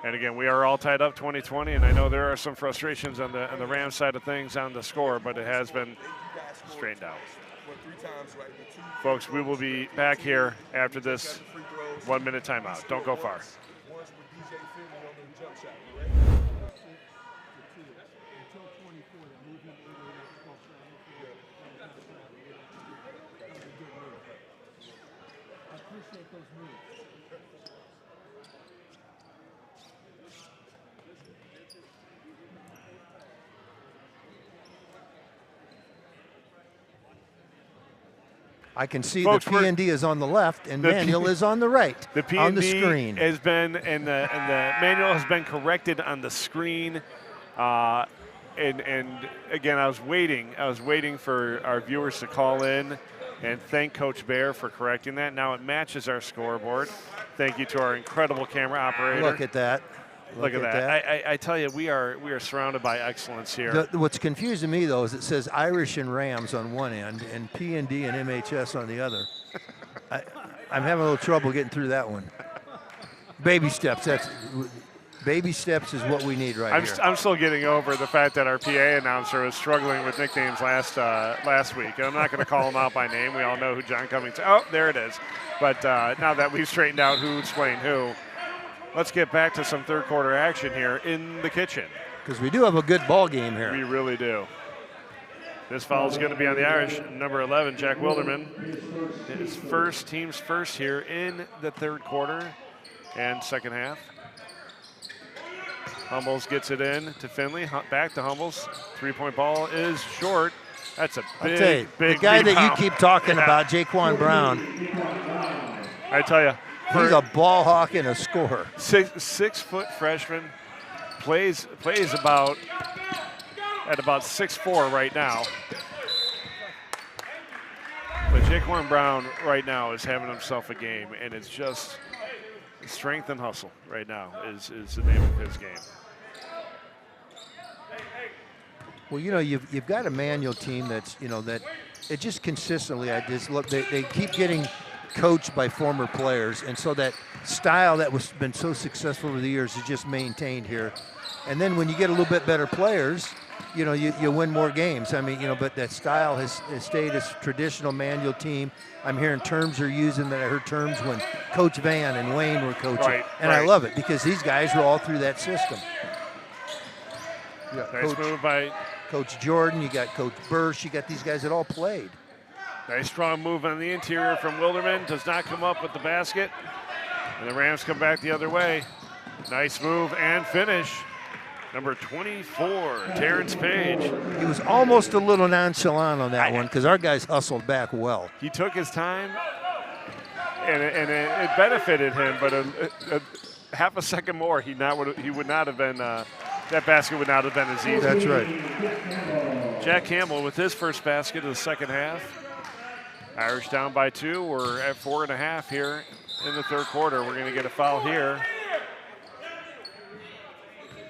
And again, we are all tied up 20-20, and I know there are some frustrations on the Rams side of things on the score, but it has been straightened out. Folks, we will be back here after this 1-minute timeout. Don't go far. I can see Folks, the PND is on the left and manual is on the right The PND on the screen. has been, and the manual has been corrected on the screen. And again, I was waiting for our viewers to call in and thank Coach Bear for correcting that. Now it matches our scoreboard. Thank you to our incredible camera operator. Look at that. Look at that. I tell you, we are surrounded by excellence here. What's confusing me, though, is it says Irish and Rams on one end and PND and MHS on the other. I'm having a little trouble getting through that one. Baby steps. Baby steps is what we need here. I'm still getting over the fact that our PA announcer was struggling with nicknames last week. And I'm not going to call him out by name. We all know who John Cummings. Oh, there it is. But now that we've straightened out who's playing who, let's get back to some third quarter action here in the kitchen. Because we do have a good ball game here. We really do. This foul is going to be on the Irish, number 11, Jack Wilderman. Team's first here in the third quarter and second half. Humbles gets it in to Finley, back to Humbles. Three-point ball is short. That's a big the guy rebound. that you keep talking about, Jaquan Brown. I tell you. He's a ball hawk and a scorer. 6-foot freshman, plays about 6'4" right now. But Jaquan Brown right now is having himself a game, and it's just strength and hustle right now is the name of his game. Well, you've got a manual team that's that it just consistently. I just look. They keep getting coached by former players, and so that style that was been so successful over the years is just maintained here. And then when you get a little bit better players, you win more games. I mean, but that style has stayed as traditional manual team. I'm hearing terms are using that I heard terms when Coach Van and Wayne were coaching, I love it because these guys were all through that system. Nice move by Coach Jordan. You got Coach Bursch. You got these guys that all played. Nice strong move on the interior from Wilderman. Does not come up with the basket. And the Rams come back the other way. Nice move and finish. Number 24, Terrence Page. He was almost a little nonchalant on that one because our guys hustled back well. He took his time, and it benefited him, but a half a second more, he would not have been, that basket would not have been as easy. That's right. Jack Campbell with his first basket of the second half. Irish down by 2. We're at 4.5 here in the third quarter. We're going to get a foul here.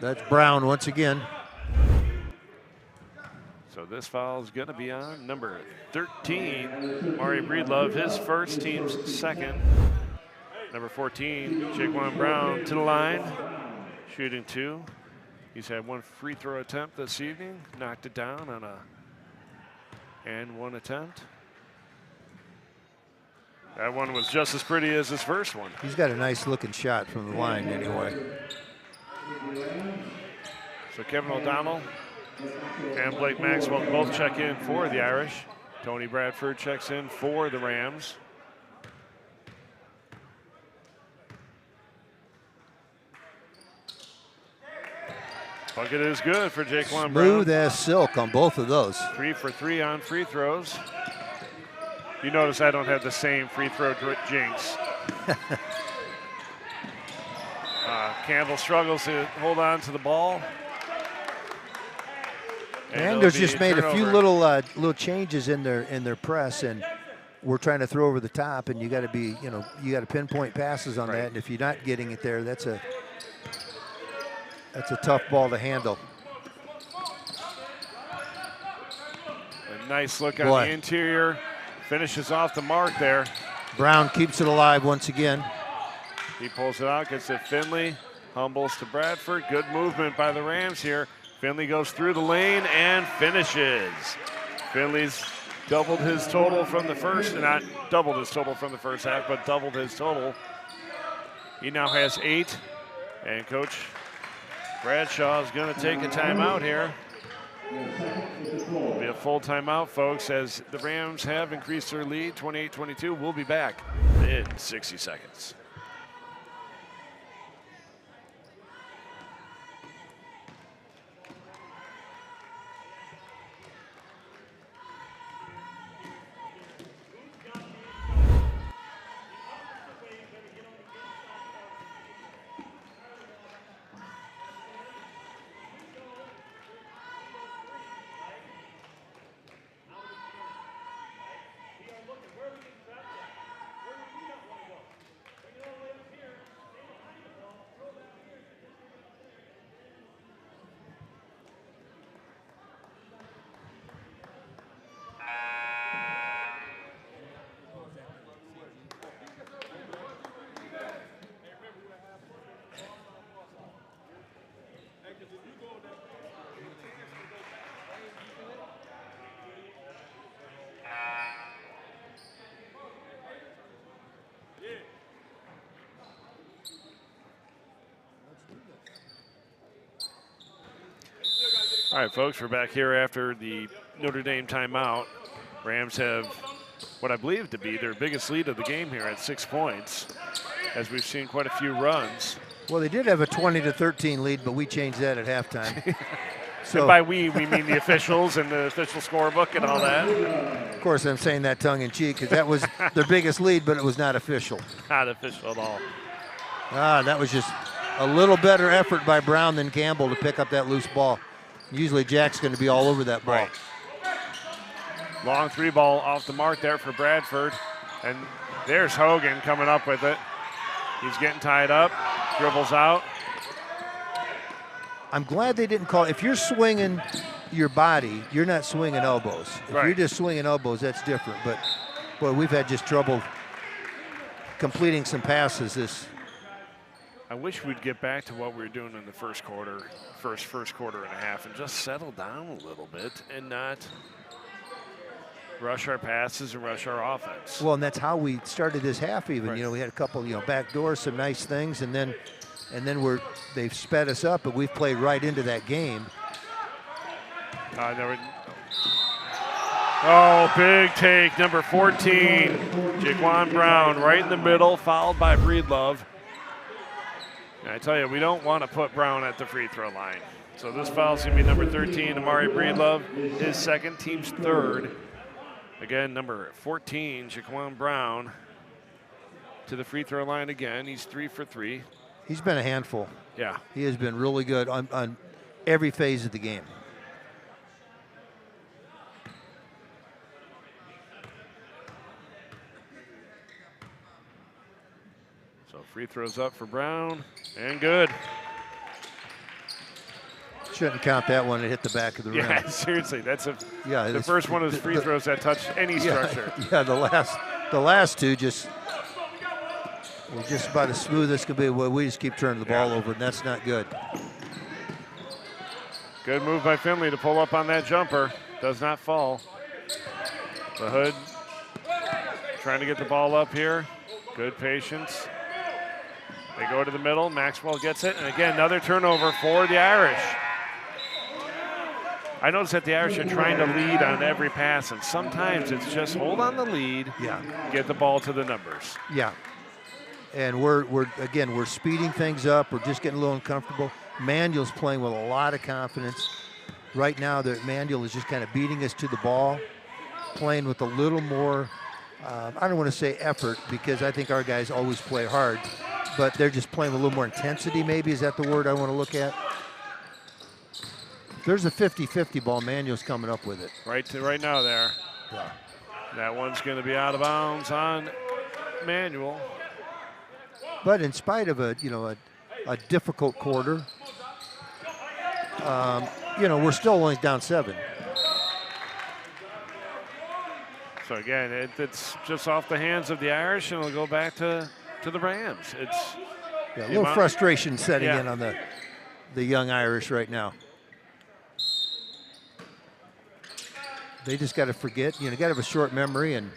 That's Brown once again. So this foul is going to be on number 13, Mari Breedlove, his first, team's second. Number 14, Jaquan Brown to the line, shooting 2. He's had 1 free throw attempt this evening, knocked it down on and 1 attempt. That one was just as pretty as his first one. He's got a nice looking shot from the line anyway. So Kevin O'Donnell and Blake Maxwell both check in for the Irish. Tony Bradford checks in for the Rams. Bucket is good for Jaquan Brown. Smooth as silk on both of those. 3 for 3 on free throws. You notice I don't have the same free throw jinx. Campbell struggles to hold on to the ball. And there's just made a few little changes in their press, and we're trying to throw over the top, and you got to be, you got to pinpoint passes on that, and if you're not getting it there, that's a tough ball to handle. A nice look on the interior, finishes off the mark there. Brown keeps it alive once again. He pulls it out, gets it Finley, humbles to Bradford. Good movement by the Rams here. Finley goes through the lane and finishes. Finley's doubled his total from the first, not doubled his total from the first half, but doubled his total. He now has 8, and Coach Bradshaw is going to take a timeout here. It'll be a full timeout, folks, as the Rams have increased their lead, 28-22. We'll be back in 60 seconds. All right, folks, we're back here after the Notre Dame timeout. Rams have what I believe to be their biggest lead of the game here at 6 points, as we've seen quite a few runs. Well, they did have a 20-13 lead, but we changed that at halftime. So and by we mean the officials and the official scorebook and all that. Of course, I'm saying that tongue-in-cheek because that was their biggest lead, but it was not official. Not official at all. That was just a little better effort by Brown than Campbell to pick up that loose ball. Usually Jack's going to be all over that ball. Right. Long 3 ball off the mark there for Bradford. And there's Hogan coming up with it. He's getting tied up, dribbles out. I'm glad they didn't call it. If you're swinging your body, you're not swinging elbows. If you're just swinging elbows, that's different. But, boy, we've had just trouble completing some passes this. I wish we'd get back to what we were doing in the first quarter, first quarter and a half, and just settle down a little bit and not rush our passes and rush our offense. Well, and that's how we started this half even. Right. We had a couple, back doors, some nice things, and then they've sped us up, but we've played right into that game. Big take, number 14, Jaquan Brown, right in the middle, fouled by Breedlove. And I tell you, we don't want to put Brown at the free throw line. So this foul's going to be number 13, Amari Breedlove, his second, team's third. Again, number 14, Jaquan Brown, to the free throw line again. He's 3 for 3. He's been a handful. Yeah. He has been really good on every phase of the game. So free throws up for Brown, and good. Shouldn't count that one. It hit the back of the rim. Yeah, seriously, that's the first one of his free throws that touched any structure. Yeah, the last two just were just about as smooth as can be. Well, we just keep turning the ball over, and that's not good. Good move by Finley to pull up on that jumper. Does not fall. The Hood trying to get the ball up here. Good patience. They go to the middle. Maxwell gets it, and again, another turnover for the Irish. I noticed that the Irish are trying to lead on every pass, and sometimes it's just hold on the lead, get the ball to the numbers. Yeah. And we're speeding things up. We're just getting a little uncomfortable. Manuel's playing with a lot of confidence. Right now, Manuel is just kind of beating us to the ball, playing with a little more, I don't want to say effort, because I think our guys always play hard, but they're just playing with a little more intensity, maybe. Is that the word I want to look at? If there's a 50-50 ball, Manuel's coming up with it. Right now there. Yeah. That one's going to be out of bounds on Manuel. But in spite of a difficult quarter, we're still only down 7. So again, it's just off the hands of the Irish, and it'll go back to the Rams. It's a little frustration setting in on the young Irish right now. They just got to forget. Got to have a short memory and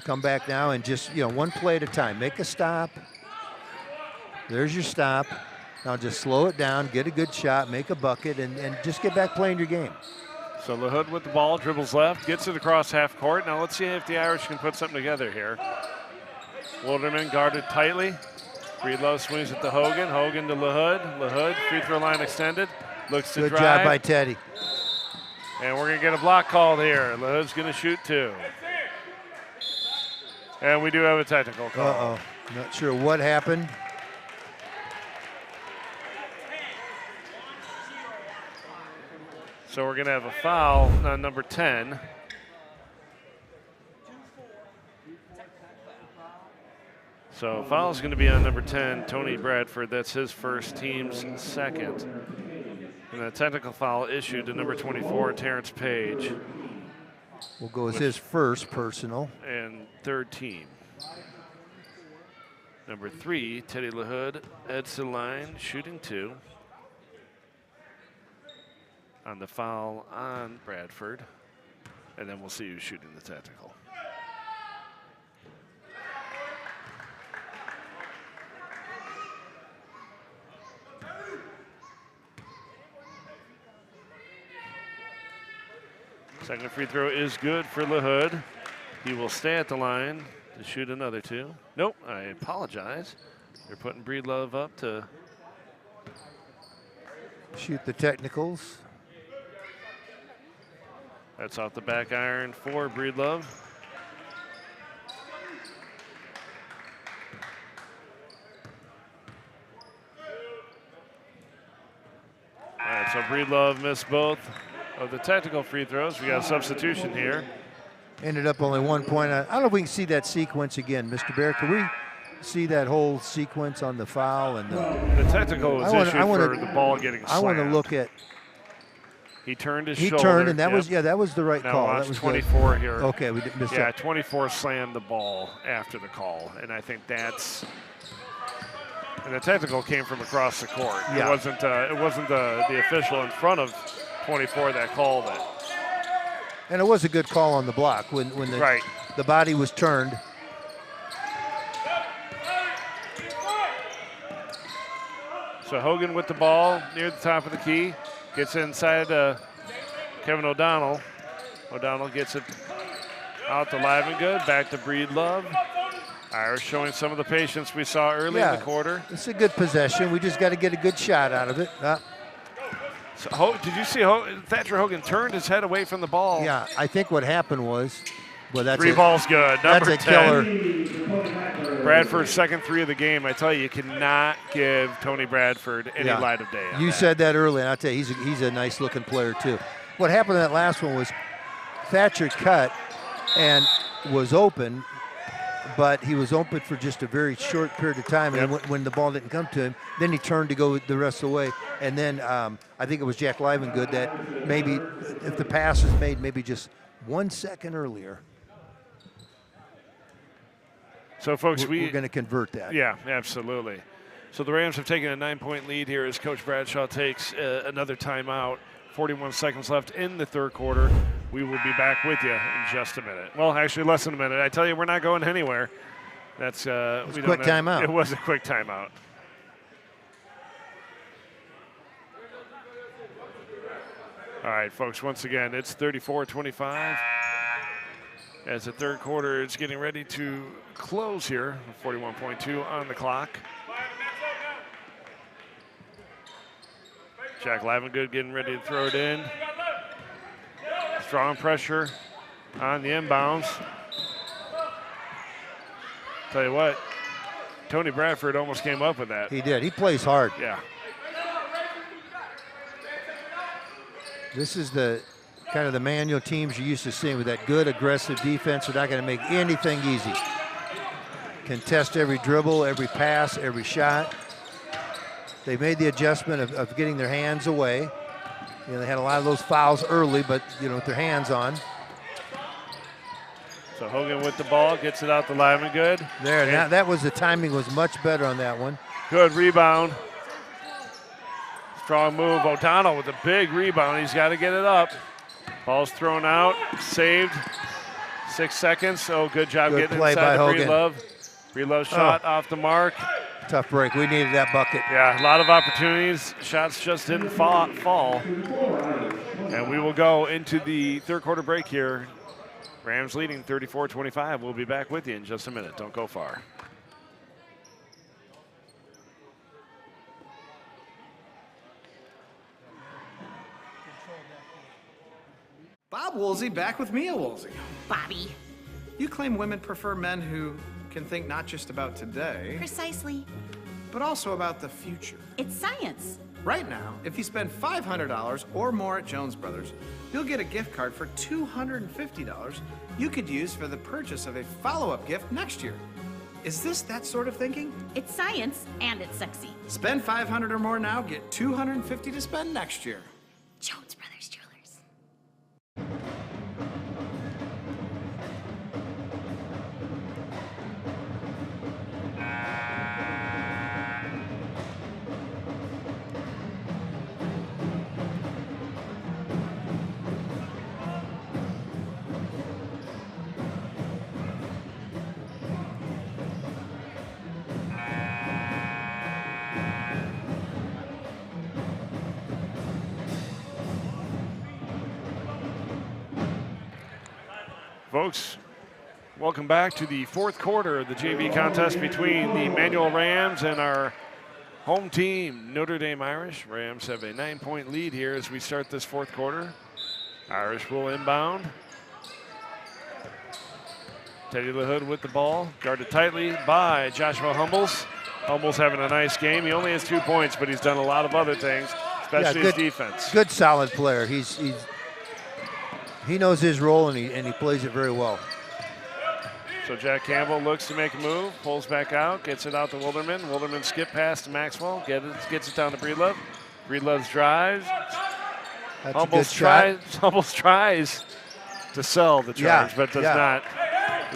come back now and just one play at a time. Make a stop. There's your stop. Now just slow it down, get a good shot, make a bucket, and just get back playing your game. So LaHood with the ball, dribbles left, gets it across half court. Now let's see if the Irish can put something together here. Wilderman guarded tightly. Breedlove swings it to Hogan. Hogan to LaHood. LaHood, free throw line extended. Looks to good drive. Good job by Teddy. And we're going to get a block called here. LaHood's going to shoot 2. And we do have a technical call. Uh-oh. Not sure what happened. So we're going to have a foul on number 10. So foul is going to be on number 10, Tony Bradford. That's his first, team's second. And a technical foul issued to number 24, Terrence Page. Will go as his first personal. And third team. Number 3, Teddy LaHood, heads to the line, shooting 2. On the foul on Bradford. And then we'll see who's shooting the technical. Second free throw is good for LaHood. He will stay at the line to shoot another 2. Nope, I apologize. They're putting Breedlove up to shoot the technicals. That's off the back iron for Breedlove. All right, so Breedlove missed both of the technical free throws. We got a substitution here. Ended up only 1 point. I don't know if we can see that sequence again, Mr. Bear. Can we see that whole sequence on the foul? And the technical was issued for the ball getting slammed. I want to look at. He turned his shoulder. He turned, and that was the right now call. Watch that was 24 good. here. Okay, we missed that. 24 slammed the ball after the call, and I think that's. And the technical came from across the court. Yeah. It wasn't the official in front of 24 that called it. And it was a good call on the block when the body was turned. So Hogan with the ball near the top of the key. Gets inside Kevin O'Donnell. O'Donnell gets it out to Livengood. Back to Breedlove. Irish showing some of the patience we saw early in the quarter. It's a good possession. We just got to get a good shot out of it. So did you see Thatcher Hogan turned his head away from the ball? Yeah, I think what happened was, well, that's 3 balls good. Number 10. Killer. Bradford's second 3 of the game. I tell you cannot give Tony Bradford any light of day. You said that earlier, and I'll tell you, he's a nice-looking player, too. What happened in that last one was Thatcher cut and was open, but he was open for just a very short period of time, and when the ball didn't come to him, then he turned to go the rest of the way. And then I think it was Jack Livengood that maybe, if the pass is made maybe just 1 second earlier. So, folks, we're going to convert that. Yeah, absolutely. So the Rams have taken a 9-point lead here as Coach Bradshaw takes another timeout. 41 seconds left in the third quarter. We will be back with you in just a minute. Well, actually, less than a minute. I tell you, we're not going anywhere. That's a quick timeout. It was a quick timeout. All right, folks, once again, it's 34-25. As the third quarter is getting ready to close here, 41.2 on the clock. Jack Lavengood getting ready to throw it in. Strong pressure on the inbounds. Tell you what, Tony Bradford almost came up with that. He did. He plays hard. Yeah. This is the kind of the manual teams you're used to seeing with that good aggressive defense. They're not going to make anything easy. Contest every dribble, every pass, every shot. They made the adjustment of getting their hands away. You know, they had a lot of those fouls early, but you know, with their hands on. So Hogan with the ball, gets it out to Lavengood. There, now that was the timing was much better on that one. Good rebound. Strong move. O'Donnell with a big rebound. He's got to get it up. Ball's thrown out, saved. 6 seconds. Oh, good job getting inside to Breedlove. Breedlove shot off the mark. Tough break. We needed that bucket. Yeah, a lot of opportunities. Shots just didn't fall. And we will go into the third quarter break here. Rams leading 34-25. We'll be back with you in just a minute. Don't go far. Bob Woolsey back with Mia Woolsey. Bobby. You claim women prefer men who can think not just about today, Precisely. but also about the future. It's science. Right now, if you spend $500 or more at Jones Brothers, you'll get a gift card for $250 you could use for the purchase of a follow-up gift next year. Is this that sort of thinking? It's science and it's sexy. Spend $500 or more now, get $250 to spend next year. Jones Brothers Jewelers. Folks, welcome back to the fourth quarter of the JV contest between the Manual Rams and our home team, Notre Dame Irish. Rams have a 9-point lead here as we start this fourth quarter. Irish will inbound. Teddy LaHood with the ball, guarded tightly by Joshua Humbles. Humbles having a nice game. He only has 2 points, but he's done a lot of other things, especially his defense. Good, solid player. He knows his role and he plays it very well. So Jack Campbell looks to make a move, pulls back out, gets it out to Wilderman. Wilderman skip pass to Maxwell, gets it down to Breedlove. Breedlove drives. Humbles tries to sell the charge, but does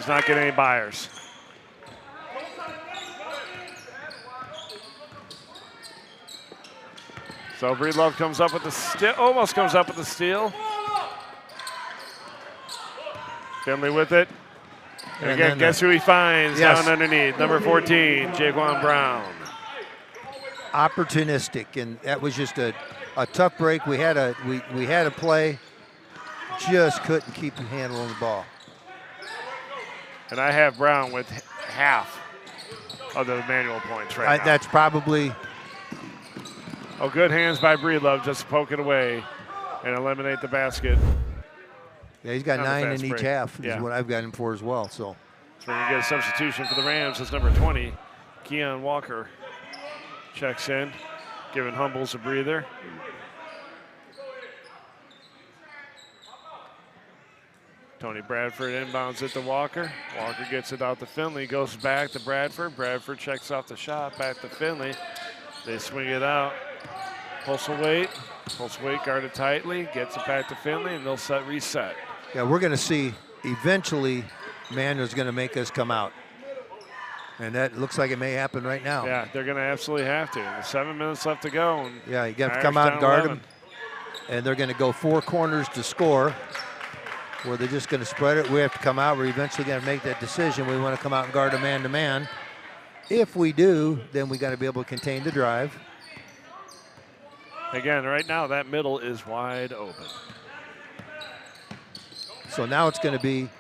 not get any buyers. So Breedlove comes up with the steal, almost comes up with the steal. Finley with it. And again, guess who he finds down underneath? Number 14, Jaquan Brown. Opportunistic, and that was just a tough break. We had a play, just couldn't keep a handle on the ball. And I have Brown with half of the manual points right now. That's probably. Oh, good hands by Breedlove, just poke it away and eliminate the basket. Yeah, he's got 9 in each half, is what I've got him for as well. So we're going to get a substitution for the Rams as number 20, Keon Walker checks in, giving Humbles a breather. Tony Bradford inbounds it to Walker. Walker gets it out to Finley, goes back to Bradford. Bradford checks off the shot, back to Finley. They swing it out. Pulsewait guarded tightly, gets it back to Finley, and they'll reset. Yeah, we're going to see eventually Manuel's going to make us come out. And that looks like it may happen right now. Yeah, they're going to absolutely have to. There's 7 minutes left to go. And yeah, you got to come out and guard them. And they're going to go 4 corners to score, where they're just going to spread it. We have to come out. We're eventually going to make that decision. We want to come out and guard a man-to-man. If we do, then we got to be able to contain the drive. Again, right now that middle is wide open. So now it's going to be,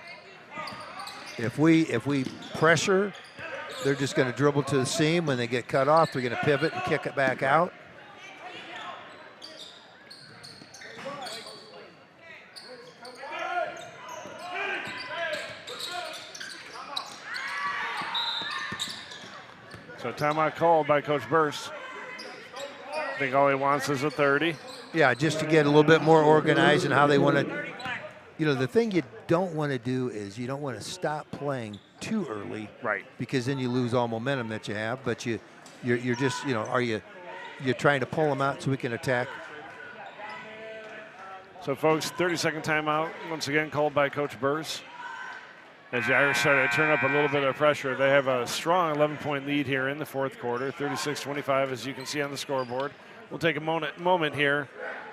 if we pressure, they're just going to dribble to the seam. When they get cut off, they're going to pivot and kick it back out. So timeout called by Coach Burst. I think all he wants is a 30. Yeah, just to get a little bit more organized and how they want to. You know, the thing you don't want to do is you don't want to stop playing too early, right? Because then you lose all momentum that you have. But you're just, you know, you're trying to pull them out so we can attack. So folks, 30-second timeout once again called by Coach Burst. As the Irish started to turn up a little bit of pressure, they have a strong 11-point lead here in the fourth quarter, 36-25, as you can see on the scoreboard. We'll take a moment here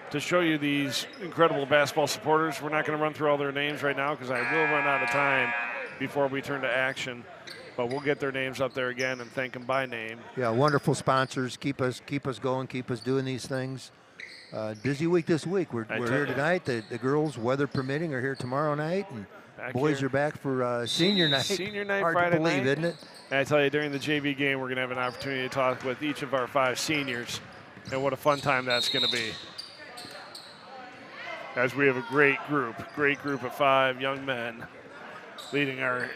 to show you these incredible basketball supporters. We're not going to run through all their names right now because I will run out of time before we turn to action. But we'll get their names up there again and thank them by name. Yeah, wonderful sponsors. Keep us going, keep us doing these things. Busy week this week. We're here tonight. The girls, weather permitting, are here tomorrow night. And boys are back for senior night. Senior night, Hard Friday to believe, night. isn't it? And I tell you, during the JV game, we're going to have an opportunity to talk with each of our 5 seniors. And what a fun time that's going to be. As we have a great group of 5 young men leading our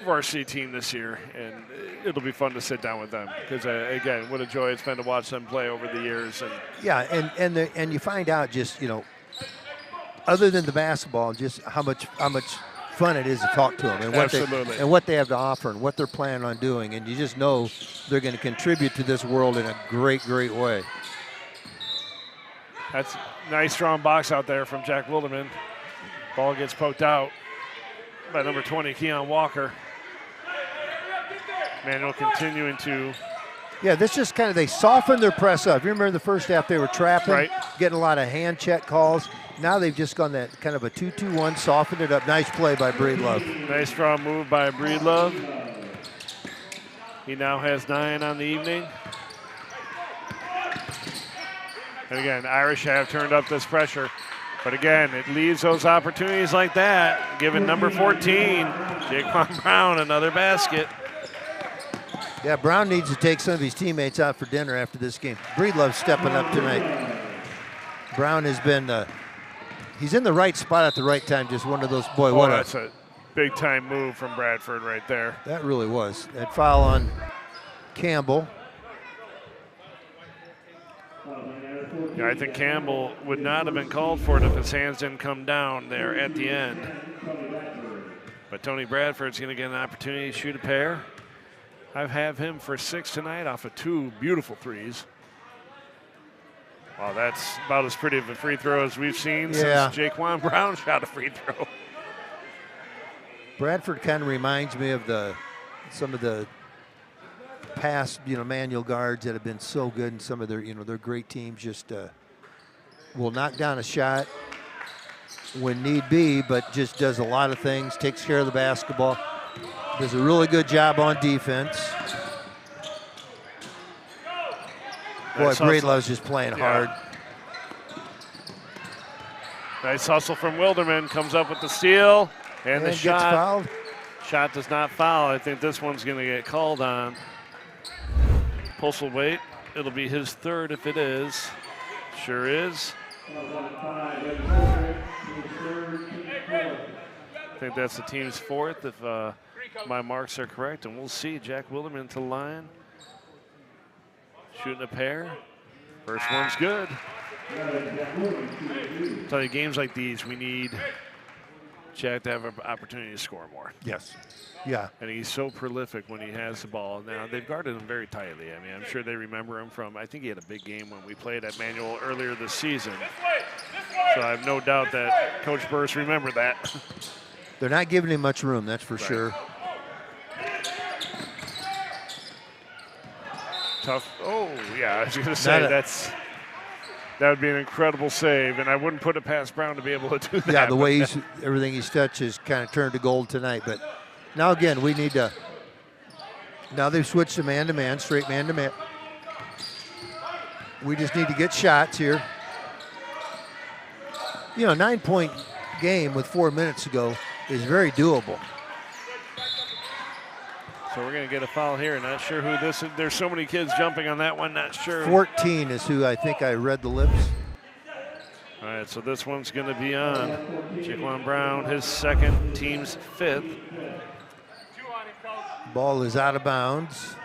varsity team this year. And it'll be fun to sit down with them because, again, what a joy it's been to watch them play over the years. And yeah, and you find out just, you know, other than the basketball, just how much fun it is to talk to them and what they have to offer and what they're planning on doing. And you just know they're going to contribute to this world in a great way. That's a nice strong box out there from Jack Wilderman. Ball gets poked out by number 20, Keon Walker. Manuel continuing to. Yeah, this just kind of, they softened their press up. You remember in the first half they were trapping, getting a lot of hand check calls. Now they've just gone that kind of a 2-2-1, softened it up. Nice play by Breedlove. Nice strong move by Breedlove. He now has 9 on the evening. And again, Irish have turned up this pressure. But again, it leaves those opportunities like that, giving number 14, Jaquan Brown, another basket. Yeah, Brown needs to take some of his teammates out for dinner after this game. Breedlove's stepping up tonight. Brown has been, he's in the right spot at the right time. Just one of those, boy, that's a big time move from Bradford right there. That really was. That foul on Campbell. Yeah, I think Campbell would not have been called for it if his hands didn't come down there at the end. But Tony Bradford's going to get an opportunity to shoot a pair. I have him for 6 tonight off of 2 beautiful threes. Wow, that's about as pretty of a free throw as we've seen since Jaquan Brown shot a free throw. Bradford kind of reminds me of some of the past, manual guards that have been so good, and some of their, their great teams just will knock down a shot when need be, but just does a lot of things, takes care of the basketball, does a really good job on defense. Boy, Breedlove's just playing hard. Nice hustle from Wilderman, comes up with the steal, and the gets shot. fouled. Shot does not foul. I think this one's going to get called on. Pulse will wait. It'll be his 3rd if it is. Sure is. I think that's the team's 4th if my marks are correct, and we'll see Jack Wilderman to the line. Shooting a pair. First one's good. Tell you, games like these, we need Jack to have an opportunity to score more. Yes. Yeah. And he's so prolific when he has the ball. Now, they've guarded him very tightly. I mean, I'm sure they remember him from, I think he had a big game when we played at Manual earlier this season. So I have no doubt that Coach Burst remembered that. They're not giving him much room, that's for sure. Tough. Oh, yeah, I was going to say that would be an incredible save, and I wouldn't put it past Brown to be able to do that. Yeah, the way everything he's touched has kind of turned to gold tonight. But now again, we need to. Now they've switched to man-to-man, straight man-to-man. We just need to get shots here. You know, 9-point game with 4 minutes to go is very doable. So we're going to get a foul here. Not sure who this is. There's so many kids jumping on that one. Not sure. 14 is who I think I read the lips. All right, so this one's going to be on Jaquan Brown, his second, team's fifth. Ball is out of bounds.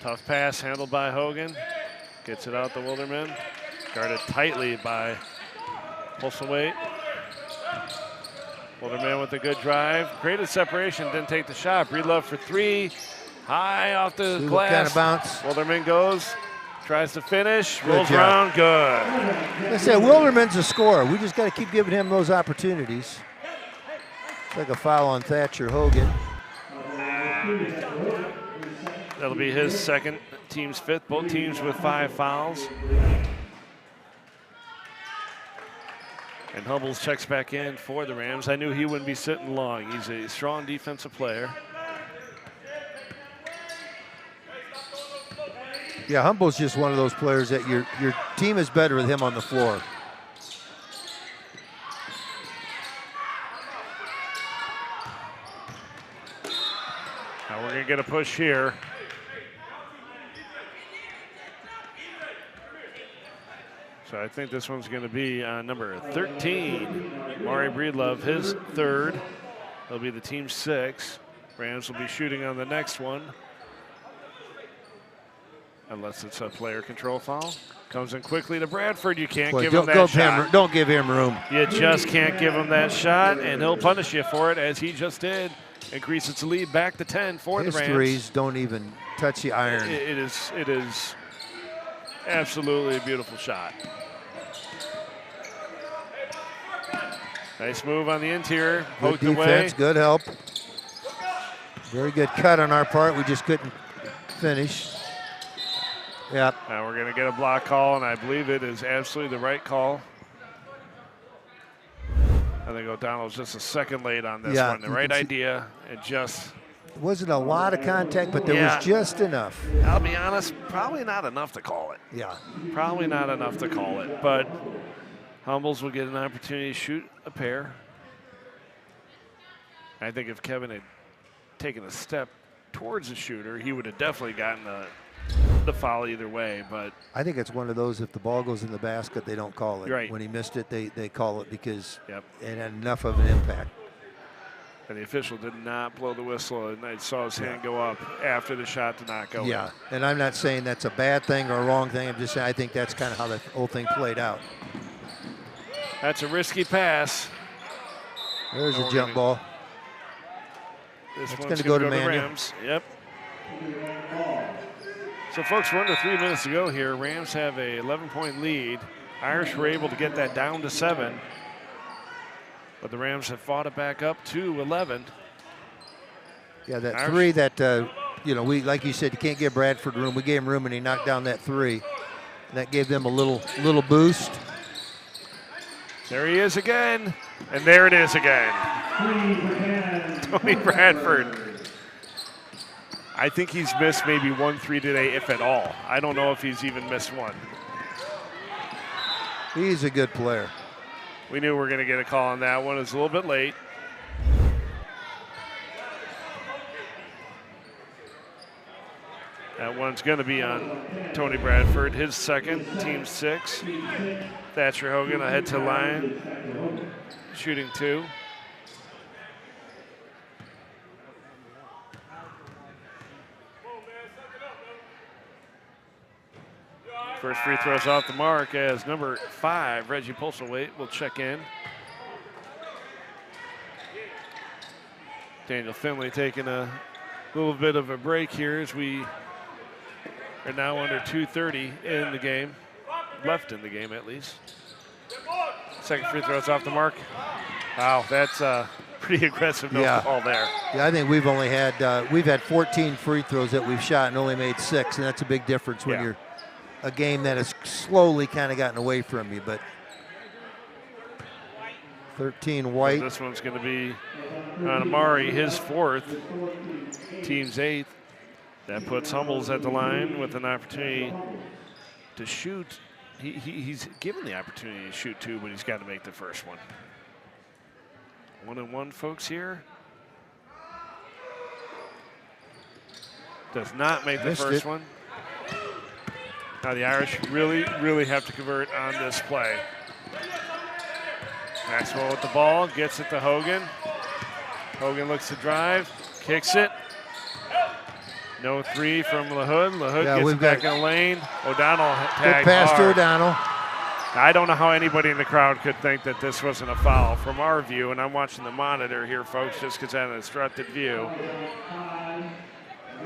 Tough pass handled by Hogan. Gets it out to Wilderman. Guarded tightly by Pulsaway. Wilderman with a good drive. Created separation, didn't take the shot. Breedlove for three. High off the glass. Kind of bounce. Wilderman goes, tries to finish, rolls around, good. Like I said, Wilderman's a scorer. We just got to keep giving him those opportunities. It's like a foul on Thatcher Hogan. That'll be his second, team's fifth. Both teams with 5 fouls. And Humbles checks back in for the Rams. I knew he wouldn't be sitting long. He's a strong defensive player. Yeah, Humble's just one of those players that your team is better with him on the floor. Now we're going to get a push here. So I think this one's going to be number 13, Maury Breedlove, his third. It'll be the team's 6. Rams will be shooting on the next one. Unless it's a player control foul. Comes in quickly to Bradford. You can't give him that shot. Don't give him room. You just can't give him that shot, and he'll punish you for it, as he just did. Increase its lead back to 10 for the Rams. His threes don't even touch the iron. It is absolutely a beautiful shot. Nice move on the interior. Good defense, good help. Very good cut on our part. We just couldn't finish. Yep. Now we're going to get a block call, and I believe it is absolutely the right call. I think O'Donnell's just a second late on this one. The right idea. It just wasn't a lot of contact, but there was just enough. I'll be honest, probably not enough to call it. Yeah. Probably not enough to call it, but Humbles will get an opportunity to shoot a pair. I think if Kevin had taken a step towards the shooter, he would have definitely gotten the foul either way. But I think it's one of those, if the ball goes in the basket, they don't call it. Right. When he missed it, they call it because it had enough of an impact. And the official did not blow the whistle, and I saw his hand go up after the shot did not go in. Yeah, and I'm not saying that's a bad thing or a wrong thing. I'm just saying I think that's kind of how the whole thing played out. That's a risky pass. There's a jump ball. This It's one's going to go to the Manuel. Rams. Yep. So, folks, we're under 3 minutes to go here. Rams have a 11-point lead. Irish were able to get that down to 7. But the Rams have fought it back up to 11. Yeah, that Irish. three that, you know, we, like you said, you can't give Bradford room. We gave him room and he knocked down that three. And that gave them a little boost. There he is again. And there it is again. Tony Bradford. I think he's missed maybe 1 3 today, if at all. I don't know if he's even missed one. He's a good player. We knew we were going to get a call on that one. It's a little bit late. That one's going to be on Tony Bradford, his second, team 6. Thatcher Hogan ahead to line, shooting 2. First free throw's off the mark as number 5, Reggie Pulselwaite, will check in. Daniel Finley taking a little bit of a break here as we are now under 2:30 in the game, left in the game at least. Second free throw's off the mark. Wow, that's pretty aggressive no ball there. Yeah, I think we've only had we've had 14 free throws that we've shot and only made 6, and that's a big difference when you're a game that has slowly kind of gotten away from you. But 13 White. So this one's going to be on Amari, his 4th, team's 8th. That puts Humbles at the line with an opportunity to shoot. He's given the opportunity to shoot 2, but he's got to make the first one. 1-1, folks, here. Does not make the first one. Now the Irish really, really have to convert on this play. Maxwell with the ball, gets it to Hogan. Hogan looks to drive, kicks it. No 3 from LaHood. LaHood gets it back in the lane. O'Donnell tagged good pass hard. to O'Donnell. I don't know how anybody in the crowd could think that this wasn't a foul from our view, and I'm watching the monitor here, folks, just because I have an obstructed view.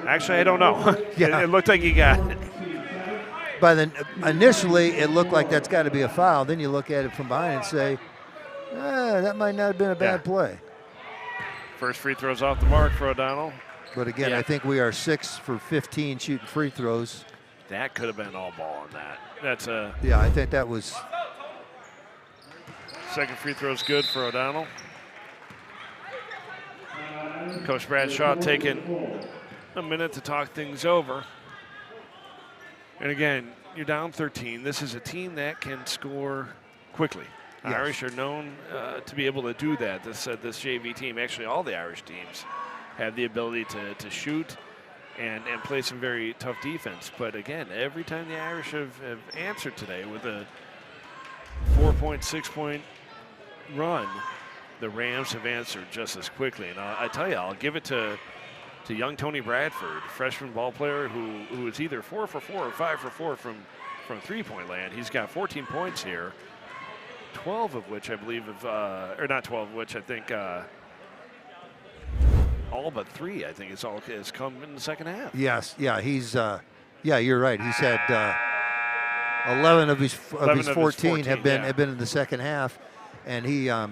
Actually, I don't know. Yeah. It looked like he got it. Initially, it looked like that's got to be a foul. Then you look at it from behind and say, that might not have been a bad play. First free throw's off the mark for O'Donnell. But again, I think we are 6 for 15 shooting free throws. That could have been all ball on that. That's a Yeah, I think that was. second free throw's good for O'Donnell. Coach Bradshaw taking a minute to talk things over. And again, you're down 13. This is a team that can score quickly. Yes. Irish are known to be able to do that. This JV team, actually all the Irish teams, have the ability to shoot and play some very tough defense. But again, every time the Irish have answered today with a 4-point, 6-point run, the Rams have answered just as quickly. And I tell you, I'll give it to young Tony Bradford, freshman ball player who is either 4 for 4 or 5 for 4 from three-point land. He's got 14 points here, 12 of which I believe or not 12 of which I think all but 3 I think has come in the second half. Yes, yeah, he's you're right. He's had 11 of his 14 have been in the second half, and he's a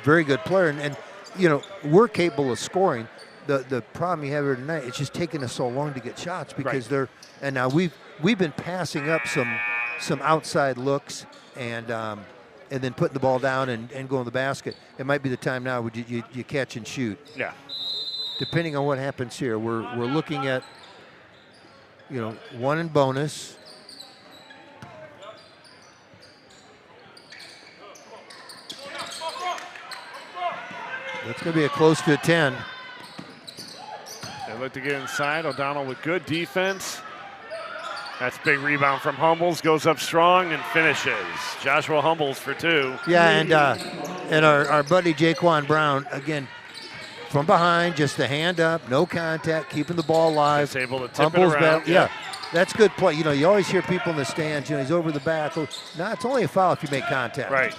very good player. And you know, we're capable of scoring. The problem you have here tonight, it's just taking us so long to get shots because now we've been passing up some outside looks and then putting the ball down and going to the basket. It might be the time now where you catch and shoot. Yeah. Depending on what happens here, we're looking at, 1 in bonus. That's going to be a close to a 10. They look to get inside. O'Donnell with good defense. That's a big rebound from Humbles. Goes up strong and finishes. Joshua Humbles for 2. Yeah, and our buddy Jaquan Brown, again, from behind, just a hand up, no contact, keeping the ball alive. Just able to tip it around. Yeah, that's good play. You always hear people in the stands, he's over the back. No, it's only a foul if you make contact. Right.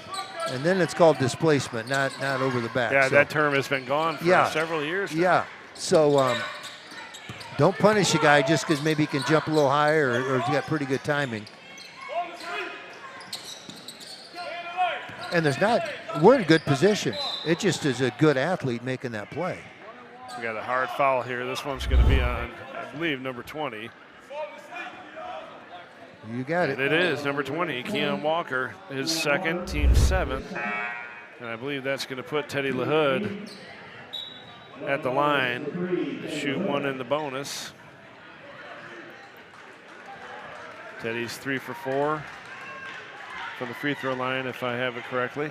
And then it's called displacement, not over the back. Yeah, that term has been gone for several years now. Yeah, so don't punish a guy just because maybe he can jump a little higher or he's got pretty good timing. And we're in good position. It just is a good athlete making that play. We got a hard foul here. This one's going to be on, I believe, number 20. You got it. And it is number 20, Keon Walker, his second, team 7th. And I believe that's going to put Teddy LaHood at the line to shoot 1 in the bonus. Teddy's 3 for 4 from the free throw line, if I have it correctly.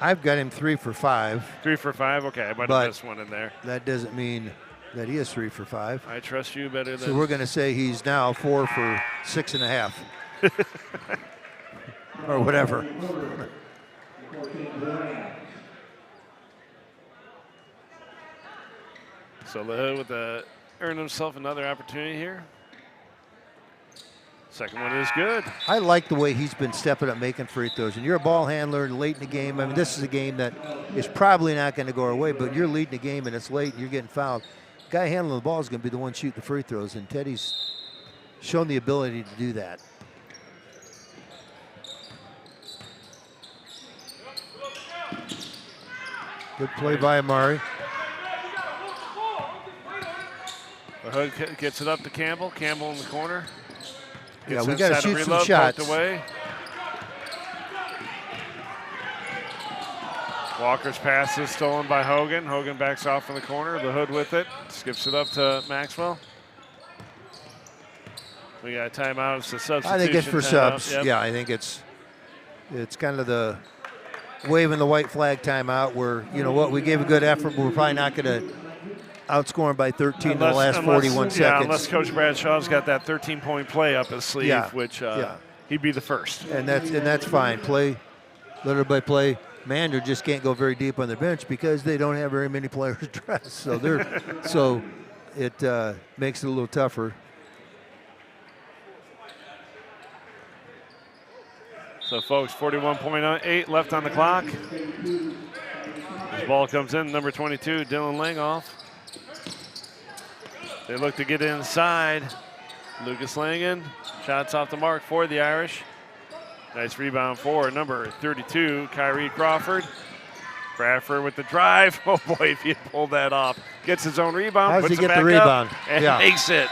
I've got him 3 for 5. 3 for 5, okay, I might have missed one in there. That doesn't mean that he is 3 for 5. I trust you better than. So we're going to say he's now 4 for 6.5. Or whatever. So LaHood with earned himself another opportunity here. Second one is good. I like the way he's been stepping up making free throws. And you're a ball handler late in the game. I mean, this is a game that is probably not going to go our way, but you're leading the game and it's late and you're getting fouled. The guy handling the ball is going to be the one shooting the free throws, and Teddy's shown the ability to do that. Good play by Amari. LaHood gets it up to Campbell. Campbell in the corner. Yeah, we got to shoot some shots. Away. Walker's pass is stolen by Hogan. Hogan backs off in the corner. The Hood with it. Skips it up to Maxwell. We got a timeout. It's a substitution. I think it's for timeout. subs. Yep. Yeah, I think it's kind of the waving the white flag timeout where, you know what, we gave a good effort, but we're probably not going to outscore them by 13 in the last 41 seconds. Yeah, unless Coach Bradshaw's got that 13-point play up his sleeve, which he'd be the first. And that's fine. Play, let everybody play. Manual just can't go very deep on the bench because they don't have very many players dressed. So it makes it a little tougher. So, folks, 41.8 left on the clock. This ball comes in, number 22, Dylan Langoff. They look to get inside. Lucas Langen, shots off the mark for the Irish. Nice rebound for number 32, Kyrie Crawford. Bradford with the drive. Oh, boy, if he pulled that off. Gets his own rebound. How does puts he it get the back rebound? up and makes it.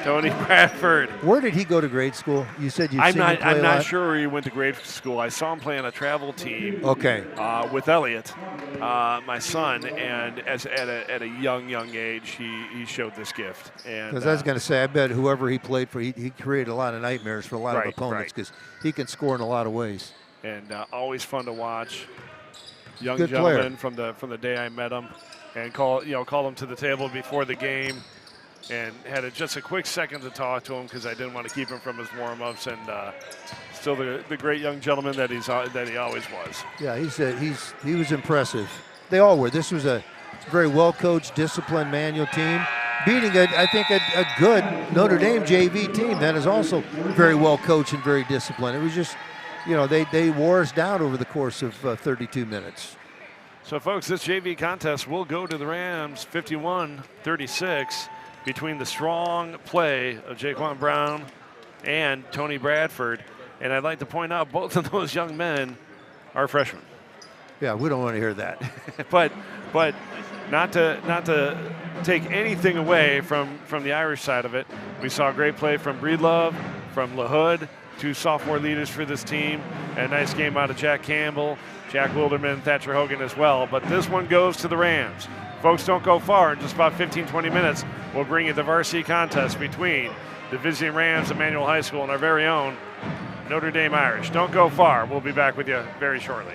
Tony Bradford. Where did he go to grade school? You said you've seen him play I'm a not lot? sure where he went to grade school. I saw him play on a travel team. Okay. With Elliot, my son, and at a young age, he showed this gift. Because I was going to say, I bet whoever he played for, he created a lot of nightmares for a lot of opponents because he can score in a lot of ways. And always fun to watch. Young Good gentleman from the day I met him, and called him to the table before the game. And had just a quick second to talk to him because I didn't want to keep him from his warm-ups, and still the great young gentleman that he always was. Yeah, he was impressive. They all were. This was a very well-coached, disciplined Manual team, beating I think a good Notre Dame JV team that is also very well-coached and very disciplined. It was just, they wore us down over the course of 32 minutes. So, folks, this JV contest will go to the Rams, 51-36. Between the strong play of Jaquan Brown and Tony Bradford. And I'd like to point out both of those young men are freshmen. Yeah, we don't want to hear that. but not to take anything away from the Irish side of it. We saw great play from Breedlove, from LaHood, two sophomore leaders for this team. And a nice game out of Jack Campbell, Jack Wilderman, Thatcher Hogan as well. But this one goes to the Rams. Folks, don't go far. In just about 15-20 minutes, we'll bring you the varsity contest between the visiting Rams, Emmanuel High School, and our very own Notre Dame Irish. Don't go far. We'll be back with you very shortly.